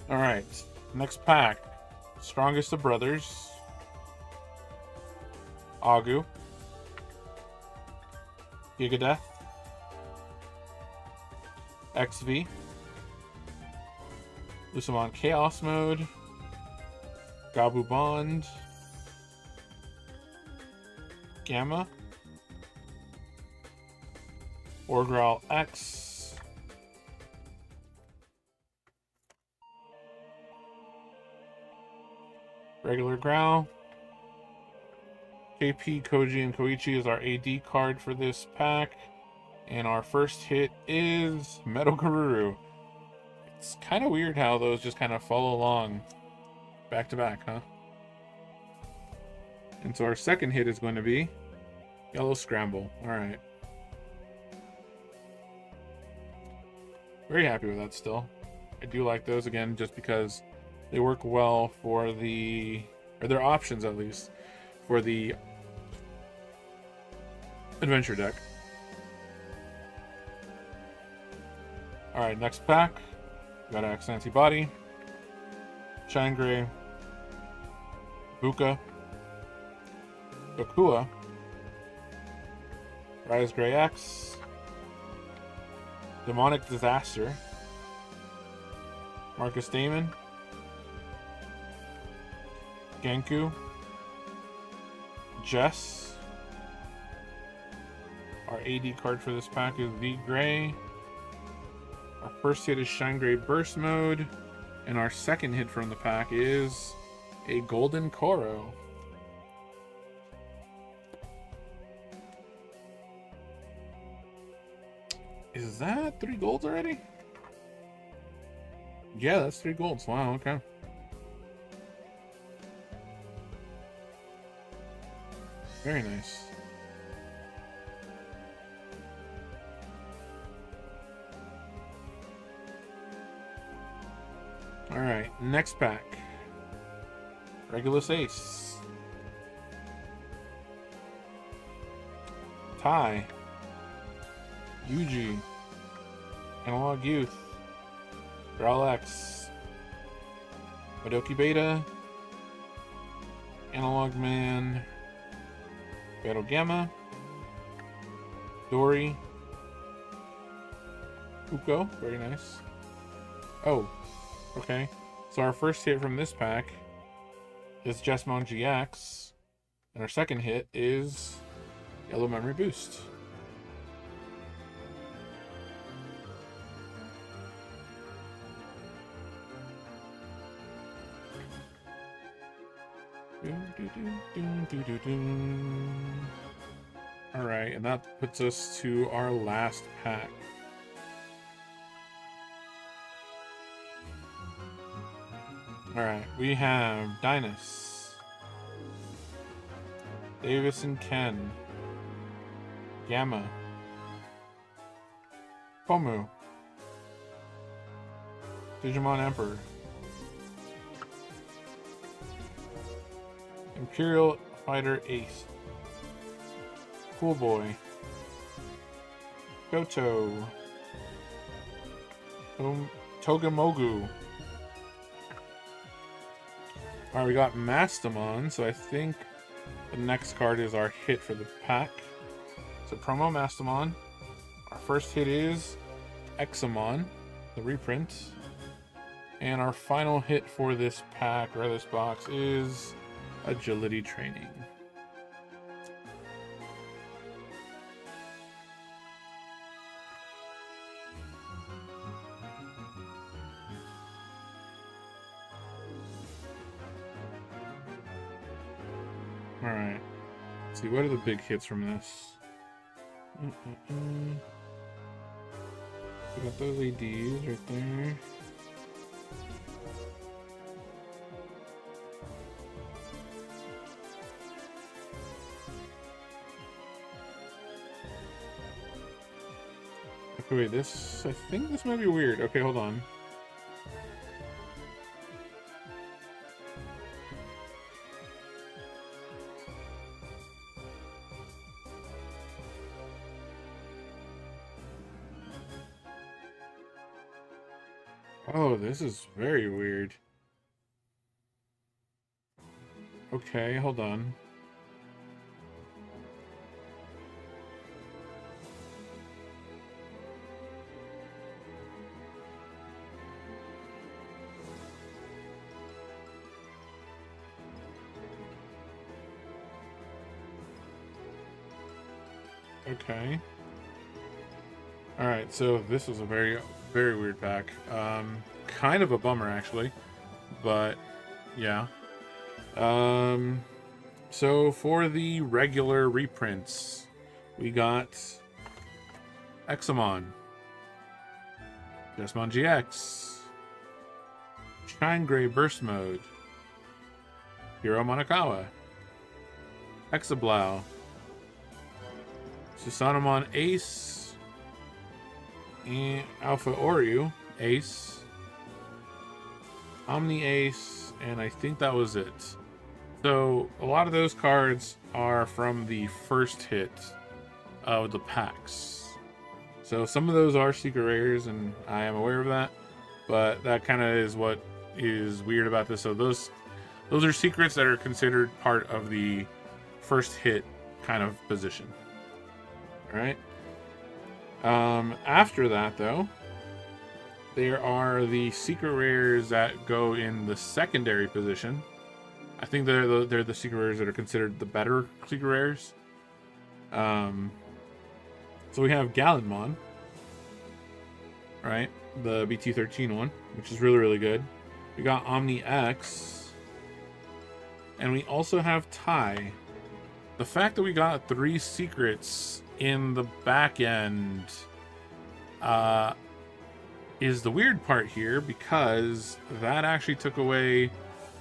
Alright, next pack. Strongest of Brothers, Agu, Gigadeath, XV, Lucamon Chaos Mode, Gabu Bond, Gamma, Orgral X, regular Growl, KP, Koji, and Koichi is our AD card for this pack. And our first hit is Metal Garuru. It's kind of weird how those just kind of follow along back to back, huh? And so our second hit is going to be Yellow Scramble. Alright. Very happy with that still. I do like those again just because they work well for the, or their options at least, for the adventure deck. Alright, next pack. We got X Antibody, Shine Gray, Buka, Dokua, Rise Gray X, Demonic Disaster, Marcus Damon, Genku, Jess. Our AD card for this pack is V Gray. Our first hit is Shine Gray Burst Mode. And our second hit from the pack is a Golden Koro. Is that 3 golds already? Yeah, that's 3 golds. Wow, okay. Very nice. Alright, next pack. Regulus Ace. Tai. Yuji. Analog Youth. Growl X. Madoki Beta. Analog Man. Battle Gamma. Dory. Uko. Very nice. Oh. Okay. So our first hit from this pack is Jesmon GX. And our second hit is Yellow Memory Boost. Alright, and that puts us to our last pack. Alright, we have Dynas, Davis and Ken, Gamma, Pomu, Digimon Emperor, Imperial Fighter Ace, Cool Boy, Goto, Togemogu. Alright, we got Mastamon, so I think the next card is our hit for the pack. So promo Mastamon. Our first hit is Examon, the reprint. And our final hit for this pack, or this box, is Agility Training. Alright. Let's see, what are the big hits from this? We got those ADs right there. Okay, wait, this... I think this might be weird. Okay, hold on. Oh, this is very weird. Okay, hold on. Okay. Alright, so this was a very weird pack. Kind of a bummer, actually. But, yeah. So for the regular reprints, we got Examon, Jesmon GX, Shine Gray Burst Mode, Hiro Monokawa, Hexablow, Susanomon Ace, and Alpha Oryu Ace, Omni Ace, and I think that was it. So a lot of those cards are from the first hit of the packs. So some of those are secret rares, and I am aware of that, but that kind of is what is weird about this. So those are secrets that are considered part of the first hit kind of position. All right. After that, though, there are the secret rares that go in the secondary position. I think they're the secret rares that are considered the better secret rares. So we have Gallenmon, right? The BT13 one, which is really, really good. We got Omni X, and we also have Tai. The fact that we got 3 secrets in the back end is the weird part here, because that actually took away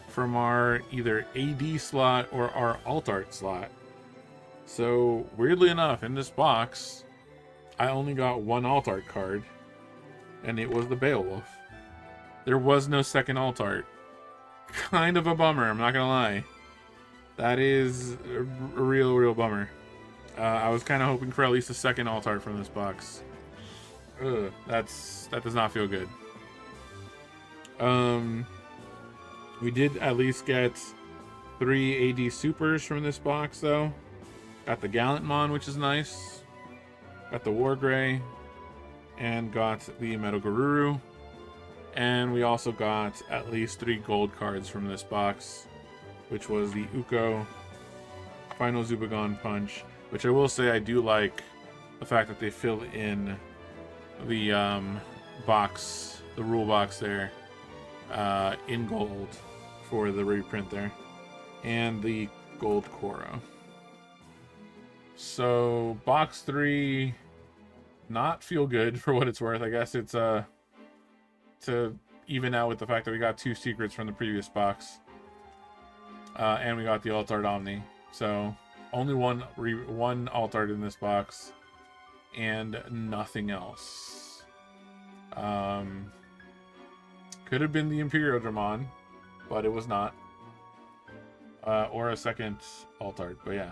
from our either AD slot or our alt art slot. So weirdly enough, in this box, I only got 1 alt art card, and it was the Beowulf. There was no second alt art. Kind of a bummer, I'm not gonna lie. That is a real bummer. I was kind of hoping for at least a second alt art from this box. Ugh, that does not feel good. We did at least get 3 AD supers from this box, though. Got the Gallenmon, which is nice. Got the Wargrey, and got the Metal Garuru. And we also got at least 3 gold cards from this box, which was the Uko, Final Zubagon Punch, which I will say I do like the fact that they fill in the box, the rule box there, in gold for the reprint there, and the gold Koro. So box 3, not feel good for what it's worth. I guess it's to even out with the fact that we got 2 secrets from the previous box, and we got the alt art Omni. So only one alt art in this box, and nothing else. Could have been the Imperial Dramon, but it was not. Or a second alt art, but yeah.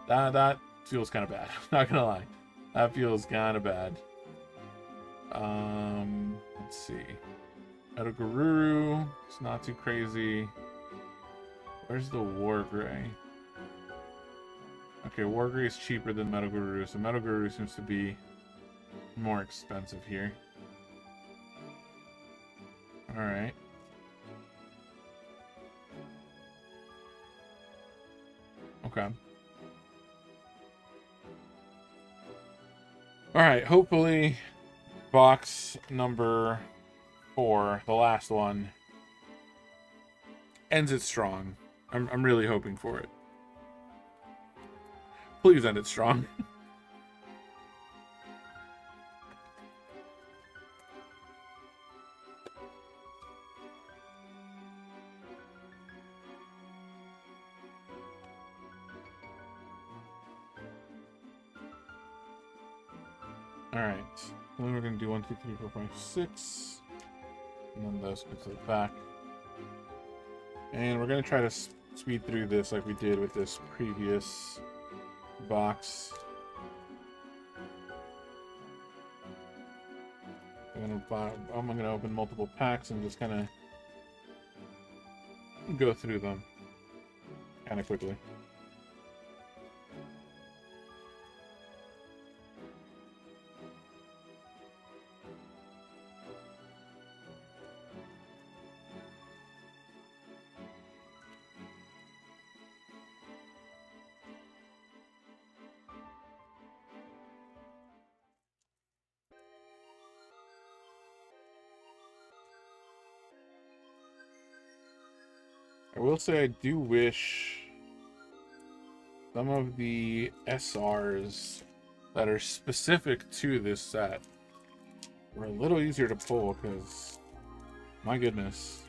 That feels kind of bad. Not gonna lie. That feels kind of bad. Let's see. Metal Garuru. It's not too crazy. Where's the Wargrey? Okay, Wargrey is cheaper than Metal Garuru, so Metal Garuru seems to be more expensive here. Alright. Okay. Alright, hopefully box number 4, the last one, ends it strong. I'm really hoping for it. Please end it strong. Alright, then we're going to do 1, 2, 3, 4, 5, 6. And then those go to the back. And we're going to try to speed through this like we did with this previous box. I'm going to open multiple packs and just kind of go through them kind of quickly. I will say I do wish some of the SRs that are specific to this set were a little easier to pull, because my goodness,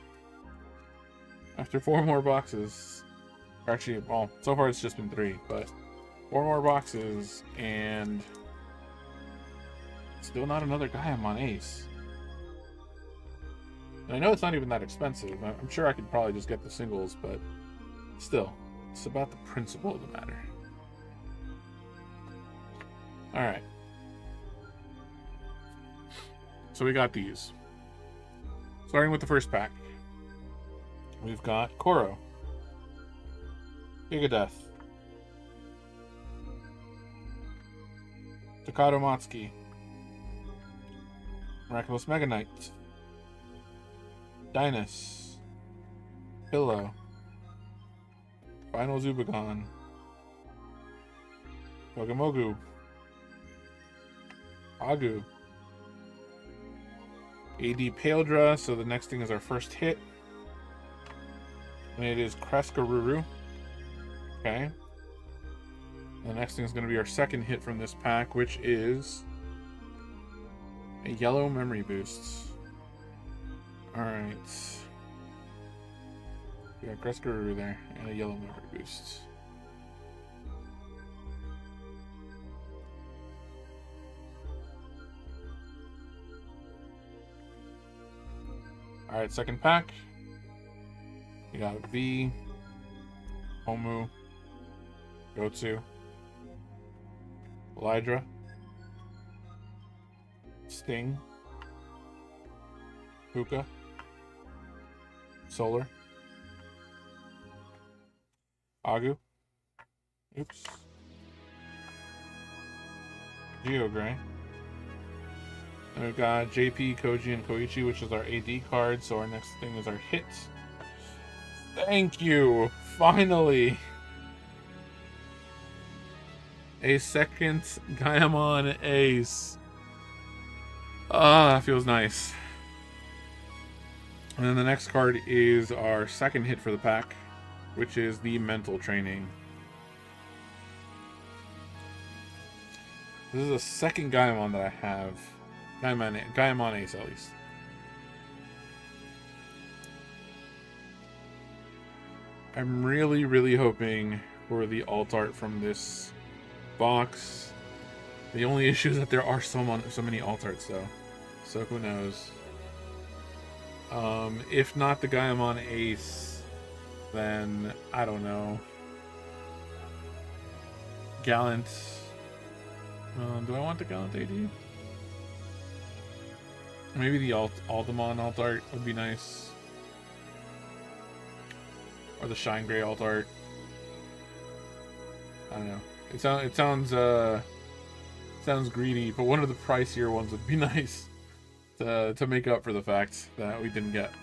after 4 more boxes, or actually, well, so far it's just been 3, but 4 more boxes and still not another Gaiamon Ace. And I know it's not even that expensive. I'm sure I could probably just get the singles, but still, it's about the principle of the matter. Alright. So we got these. Starting with the first pack. We've got Koro. Gigadeath. Takato Matsuki. Miraculous Mega Knight. Dynas. Pillow. Final Zubagon. Togemogu. Agu. AD Paildra, so the next thing is our first hit. And it is Crescaruru. Okay. And the next thing is going to be our second hit from this pack, which is a yellow memory boost. Alright. We got Crescaruru there, and a yellow memory boost. Alright, second pack. We got V, Homu, Gotsu, Lydra, Sting, Puka, Solar, Agu, oops, Geogray. And we've got JP, Koji, and Koichi, which is our AD card. So our next thing is our hit. Thank you! Finally! A second Gaimon Ace. Ah, that feels nice. And then the next card is our second hit for the pack, which is the Mental Training. This is the second Gaimon that I have. Gaimon Ace, at least. I'm really, really hoping for the alt art from this box. The only issue is that there are so many alt arts, though. So who knows? If not the Gaimon Ace, then I don't know. Gallant. Do I want the Gallant AD? Maybe the Altamon alt art would be nice. Or the Shine Gray alt art. I don't know. It sounds greedy, but one of the pricier ones would be nice to make up for the fact that we didn't get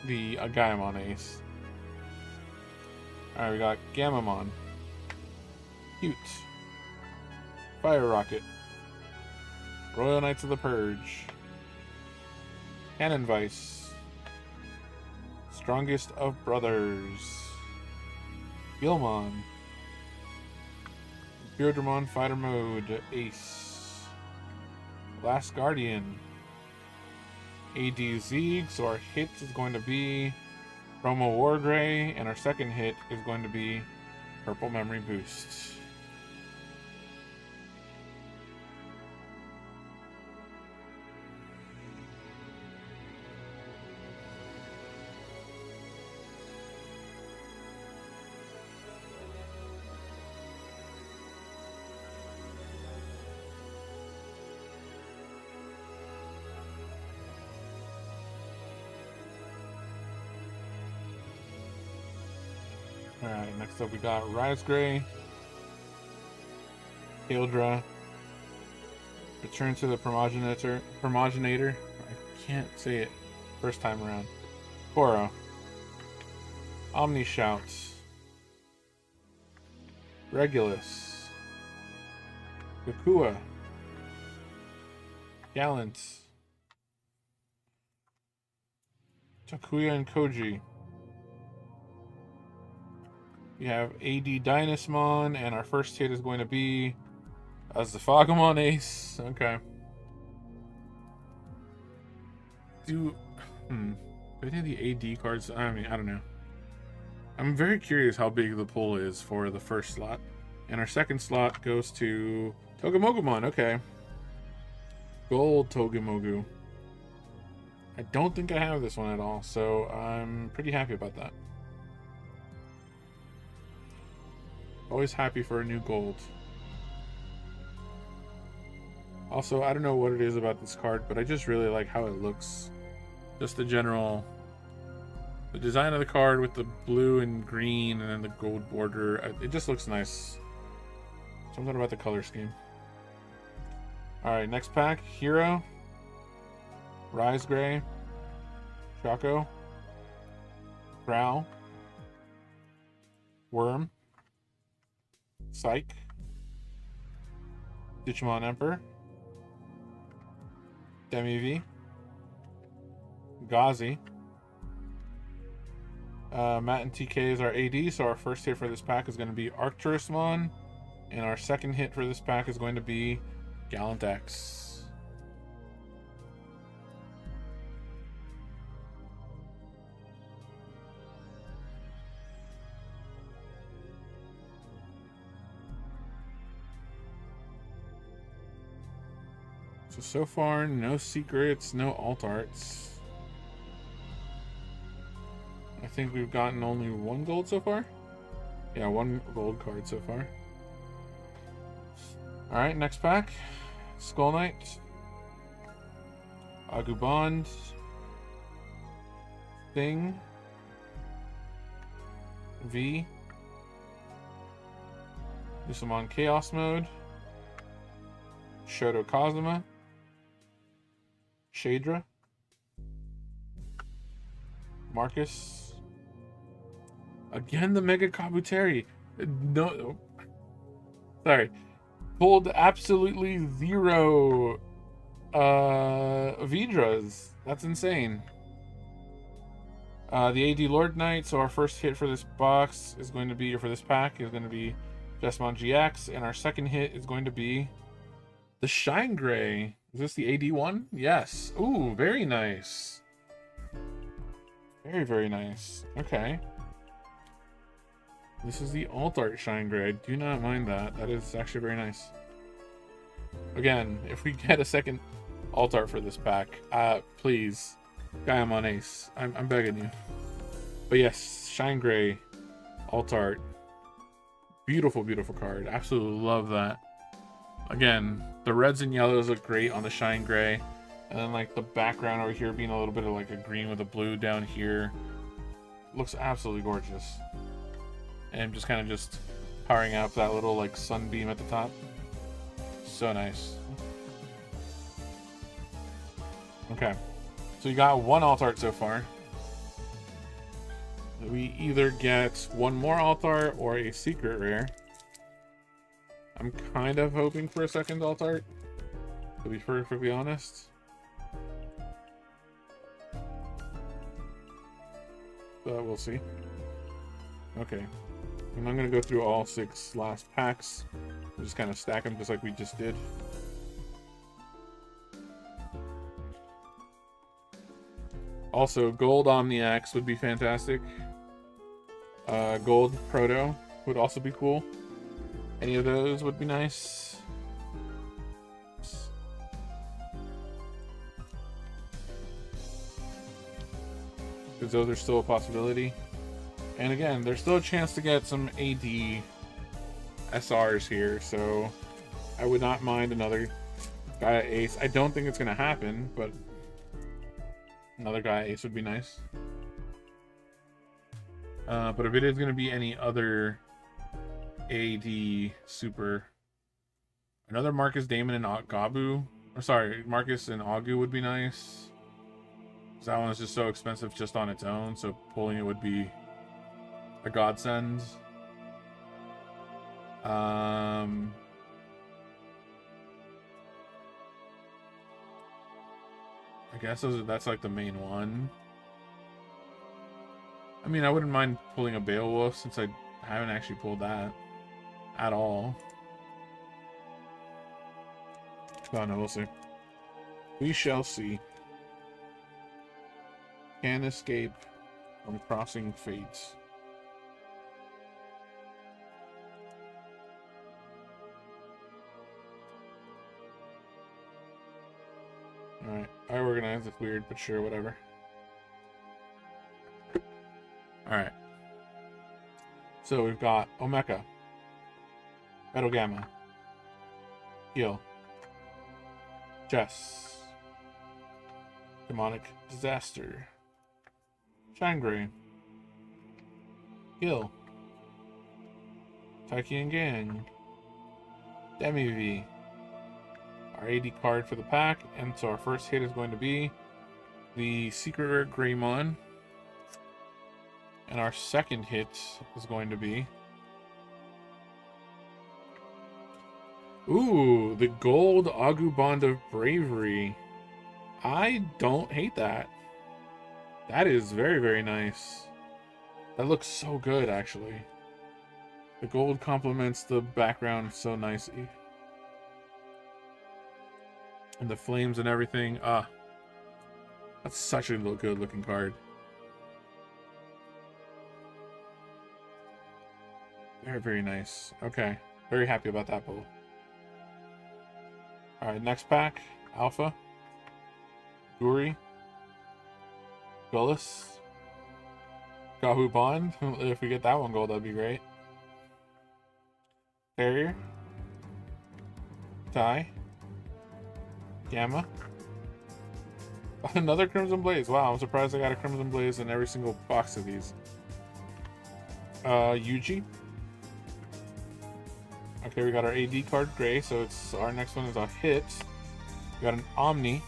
the Gaimon Ace. Alright, we got Gamamon. Cute. Fire Rocket. Royal Knights of the Purge. Cannon Vice. Strongest of Brothers. Gilmon. Beardramon Fighter Mode. Ace. Last Guardian. AD Zeeg. So our hit is going to be Promo Wargray, and our second hit is going to be Purple Memory Boost. Alright, next up we got Rise Gray, Hildra, Return to the Promogenitor, I can't say it first time around, Koro, Omni Shout, Regulus, Gakua, Gallant, Takuya and Koji. We have AD Dynasmon, and our first hit is going to be a Zafagamon Ace. Okay. Do I think the AD cards? I mean, I don't know. I'm very curious how big the pull is for the first slot. And our second slot goes to Togemogumon. Okay. Gold Togemogu. I don't think I have this one at all, so I'm pretty happy about that. Always happy for a new gold. Also, I don't know what it is about this card, but I just really like how it looks. Just the design of the card with the blue and green and then the gold border. It just looks nice. Something about the color scheme. Alright, next pack. Hero. Rise Gray. Choco. Growl. Worm. Psych. Digimon Emperor. Demi-V. Ghazi. Matt and TK is our AD, so our first hit for this pack is going to be Arcturusmon, and our second hit for this pack is going to be Gallant X. So far, no secrets, no alt arts. I think we've gotten only one gold so far. Yeah, one gold card so far. Alright, next pack. Skull Knight. Agubond. Thing. V. Digimon Chaos Mode. Shoto Kazuma. Shadra. Marcus. Again, the Mega Kabuteri. No. Sorry. Pulled absolutely zero Vidras. That's insane. The AD Lord Knight. So our first hit for this box is going to be, or for this pack, is going to be Jesmon GX. And our second hit is going to be the Shine Gray. Is this the AD1? Yes. Ooh, very nice. Very, very nice. Okay. This is the alt art Shine Gray. I do not mind that. That is actually very nice. Again, if we get a second alt art for this pack, please, Gaiamon Ace. I'm begging you. But yes, Shine Gray alt art. Beautiful, beautiful card. Absolutely love that. Again, the reds and yellows look great on the Shine Gray. And then like the background over here being a little bit of like a green with a blue down here. Looks absolutely gorgeous. And just kind of just powering up that little like sunbeam at the top. So nice. Okay. So you got one alt art so far. We either get one more alt art or a secret rare. I'm kind of hoping for a second alt art, to be perfectly honest. But we'll see. Okay. And I'm going to go through all 6 last packs. We'll just kind of stack them just like we just did. Also, gold Omniax would be fantastic. Gold Proto would also be cool. Any of those would be nice. Because those are still a possibility. And again, there's still a chance to get some AD SRs here, so I would not mind another Gaia Ace. I don't think it's going to happen, but another Gaia Ace would be nice. But if it is going to be any other AD Super, another Marcus, Damon, and Gabu, or sorry, Marcus and Agu would be nice. That one is just so expensive just on its own, so pulling it would be a godsend. I guess that's like the main one. I mean, I wouldn't mind pulling a Beowulf since I haven't actually pulled that at all. Oh no, we'll see. We shall see. Can escape from crossing fates. Alright, I organized it's weird, but sure, whatever. Alright. So we've got Omeka, Metal Gamma, Heal, Jess. Demonic Disaster. Shangri. Gil. Taiki and Gang. Demi V. Our AD card for the pack. And so our first hit is going to be the Secret Rare Greymon. And our second hit is going to be... Ooh, the gold Agu Bond of Bravery. I don't hate that. That is very, very nice. That looks so good, actually. The gold complements the background so nicely. And the flames and everything. Ah, that's such a good looking card. Very, very nice. Okay, very happy about that pull. Alright, next pack. Alpha. Guri. Gullus. Gahu Bond. If we get that one gold, that'd be great. Carrier. Tai. Gamma. Another Crimson Blaze. Wow, I'm surprised I got a Crimson Blaze in every single box of these. Yuji. Okay, we got our AD card gray, so it's our next one is a hit. We got an Omni.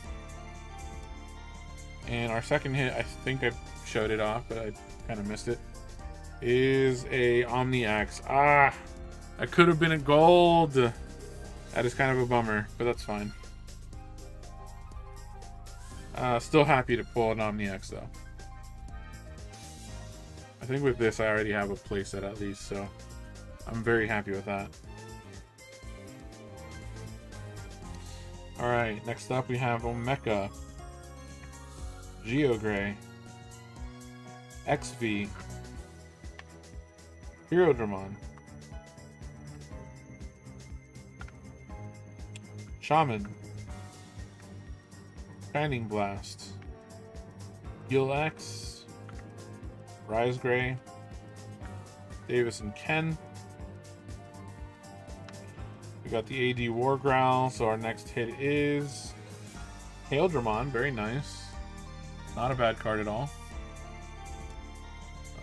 And our second hit, I think I showed it off, but I kind of missed it, is a Omni Axe. Ah! That could have been a gold! That is kind of a bummer, but that's fine. Still happy to pull an Omni Axe, though. I think with this, I already have a playset at least, so I'm very happy with that. Alright, next up we have Omeka, Geogray, XV, Herodramon, Shaman, Shining Blast, Gil X, Rise Gray, Davis and Ken. We got the AD War Growl, so our next hit is Haildramon, very nice. Not a bad card at all.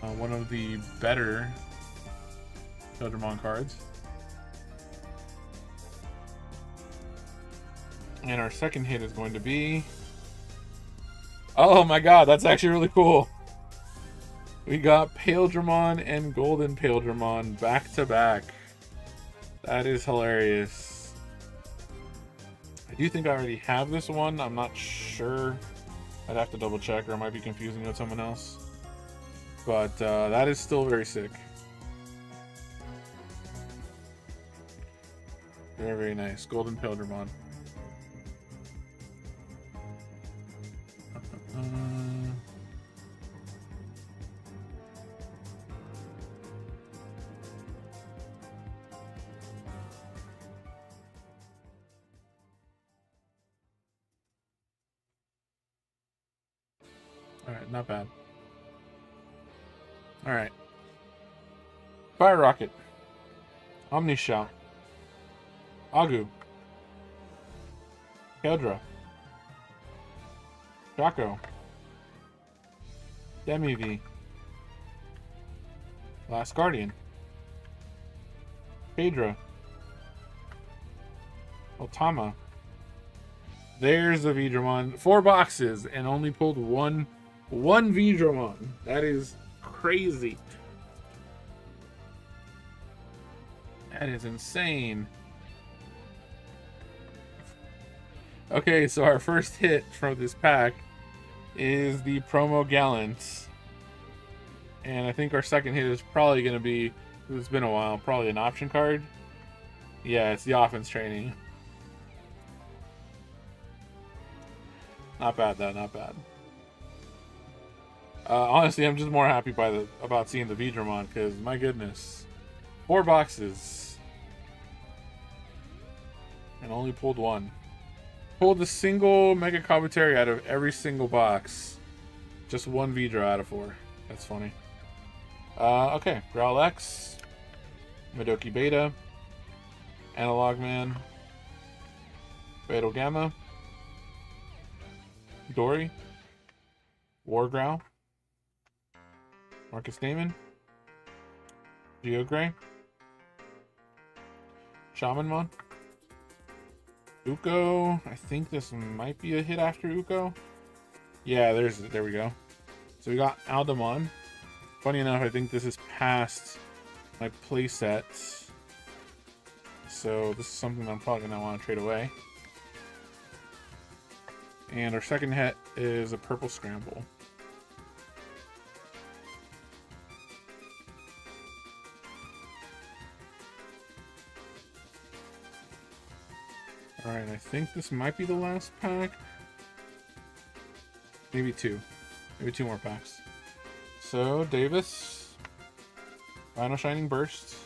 One of the better Haildramon cards. And our second hit is going to be... Oh my god, that's actually really cool. We got Paildramon and Golden Paildramon back to back. That is hilarious. I do think I already have this one. I'm not sure. I'd have to double check, or I might be confusing it with someone else. But that is still very sick. Very, very nice. Golden Paildramon. Alright, not bad. Alright. Fire Rocket. Omnishout. Agu. Keldra. Shaco. Demi V. Last Guardian. Phaedra. Otama. There's the Vidramon. 4 boxes and only pulled one Vidramon. That is crazy. That is insane. Okay, so our first hit from this pack is the Promo Gallant. And I think our second hit is probably going to be, it's been a while, probably an option card. Yeah, it's the Offense Training. Not bad, though, not bad. Honestly, I'm just more happy about seeing the Vidramon, because, my goodness. 4 boxes. And only pulled one. Pulled a single Mega Kabuteria out of every single box. Just one Vidra out of 4. That's funny. Okay. Growl X. Madoki Beta. Analog Man. Fatal Gamma. Dory, Wargrowl, Marcus Damon, Geogray, Shamanmon, Uko. I think this might be a hit after Uko. Yeah, there we go. So we got Aldamon. Funny enough, I think this is past my playset. So this is something I'm probably going to want to trade away. And our second hit is a purple scramble. Alright, I think this might be the last pack. Maybe two. Maybe two more packs. So, Davis. Final Shining Burst.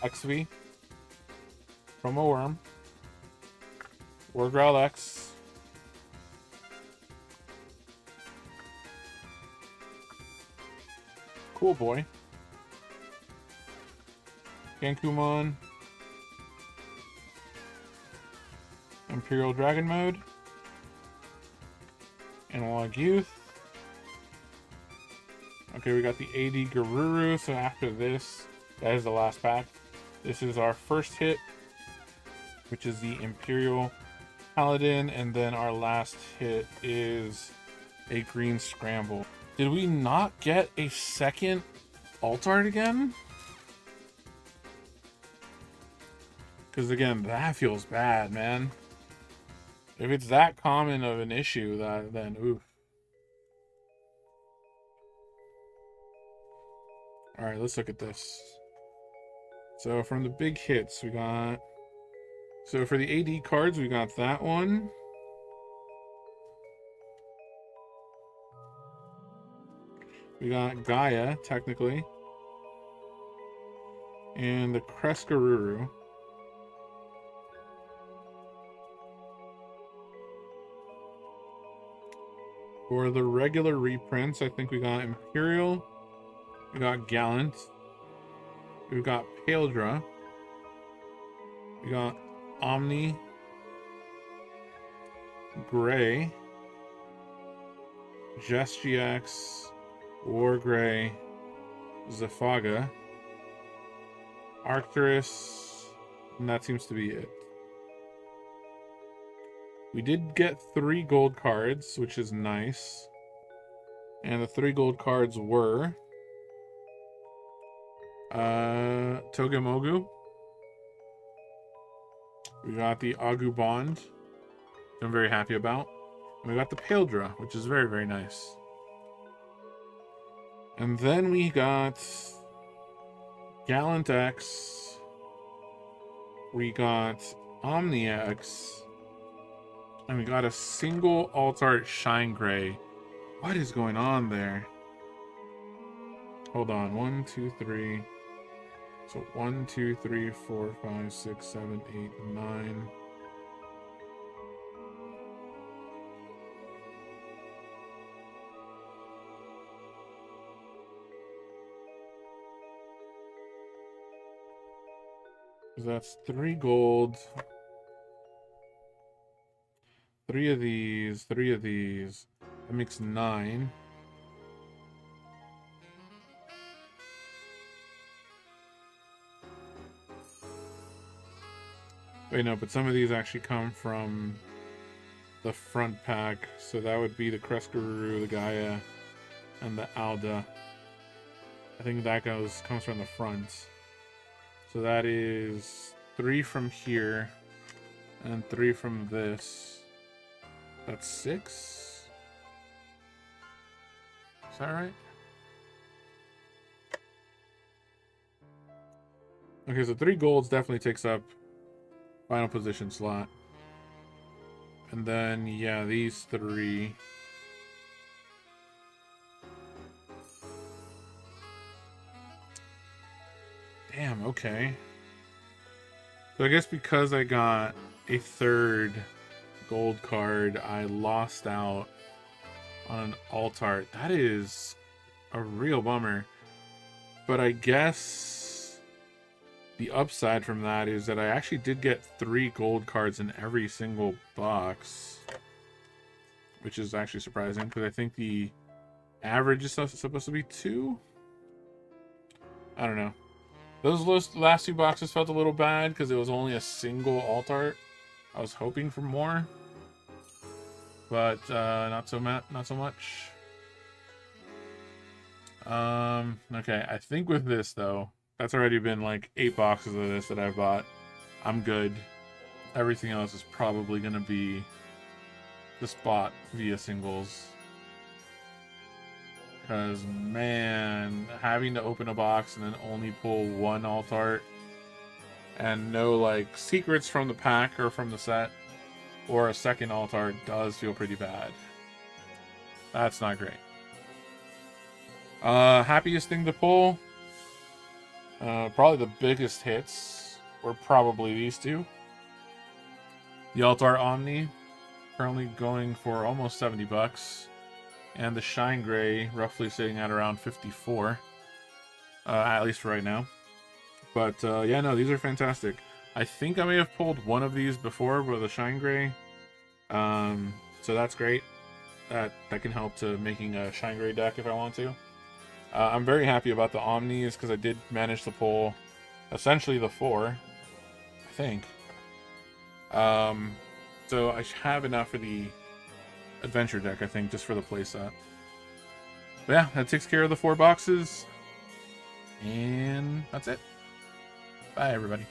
XV. Promo Worm. Wargrowl X. Cool Boy. Gankumon. Imperial Dragon Mode. Analog Youth. Okay, we got the AD Garuru, so after this, that is the last pack. This is our first hit, which is the Imperial Paladin, and then our last hit is a green scramble. Did we not get a second alt art again? Because again, that feels bad, man. If it's that common of an issue, then oof. Alright, let's look at this. So from the big hits, we got... So for the AD cards, we got that one. We got Gaia, technically. And the Crescaruru. For the regular reprints, I think we got Imperial. We got Gallant. We've got Paildra. We got Omni. Gray. Gestgx. Wargray. Zafaga. Arcturus. And that seems to be it. We did get 3 gold cards, which is nice. And the 3 gold cards were... Togemogu. We got the Agu Bond, which I'm very happy about. And we got the Paildra, which is very, very nice. And then we got Gallant X. We got Omni X. And we got a single alt art Shine Gray. What is going on there? Hold on. 1, 2, 3. So 1, 2, 3, 4, 5, 6, 7, 8, 9. That's 3 gold. 3 of these, 3 of these. That makes 9. Wait, no, but some of these actually come from the front pack. So that would be the Crescaruru, the Gaia, and the Alda. I think that comes from the front. So that is 3 from here, and 3 from this. That's 6? Is that right? Okay, so 3 golds definitely takes up final position slot. And then, yeah, these 3. Damn, okay. So I guess because I got a 3rd gold card, I lost out on an alt art. That is a real bummer. But I guess the upside from that is that I actually did get 3 gold cards in every single box. which is actually surprising because I think the average is supposed to be 2. I don't know. Those last 2 boxes felt a little bad because it was only a single alt art. I was hoping for more, but not so much. Okay, I think with this though, that's already been like 8 boxes of this that I've bought. I'm good. Everything else is probably gonna be the spot via singles. Because, man, having to open a box and then only pull 1 alt art and no, like, secrets from the pack or from the set or a second alt art does feel pretty bad. That's not great. Happiest thing to pull? Probably the biggest hits were probably these 2. The alt art Omni, currently going for almost 70 bucks. And the Shine Gray, roughly sitting at around 54. At least for right now. But, yeah, no, these are fantastic. I think I may have pulled one of these before with the Shine Gray. So that's great. That can help to making a Shine Gray deck if I want to. I'm very happy about the Omnis because I did manage to pull essentially the 4. I think. So I have enough for the adventure deck, I think, just for the playset. But yeah, that takes care of the 4 boxes. And that's it. Bye, everybody.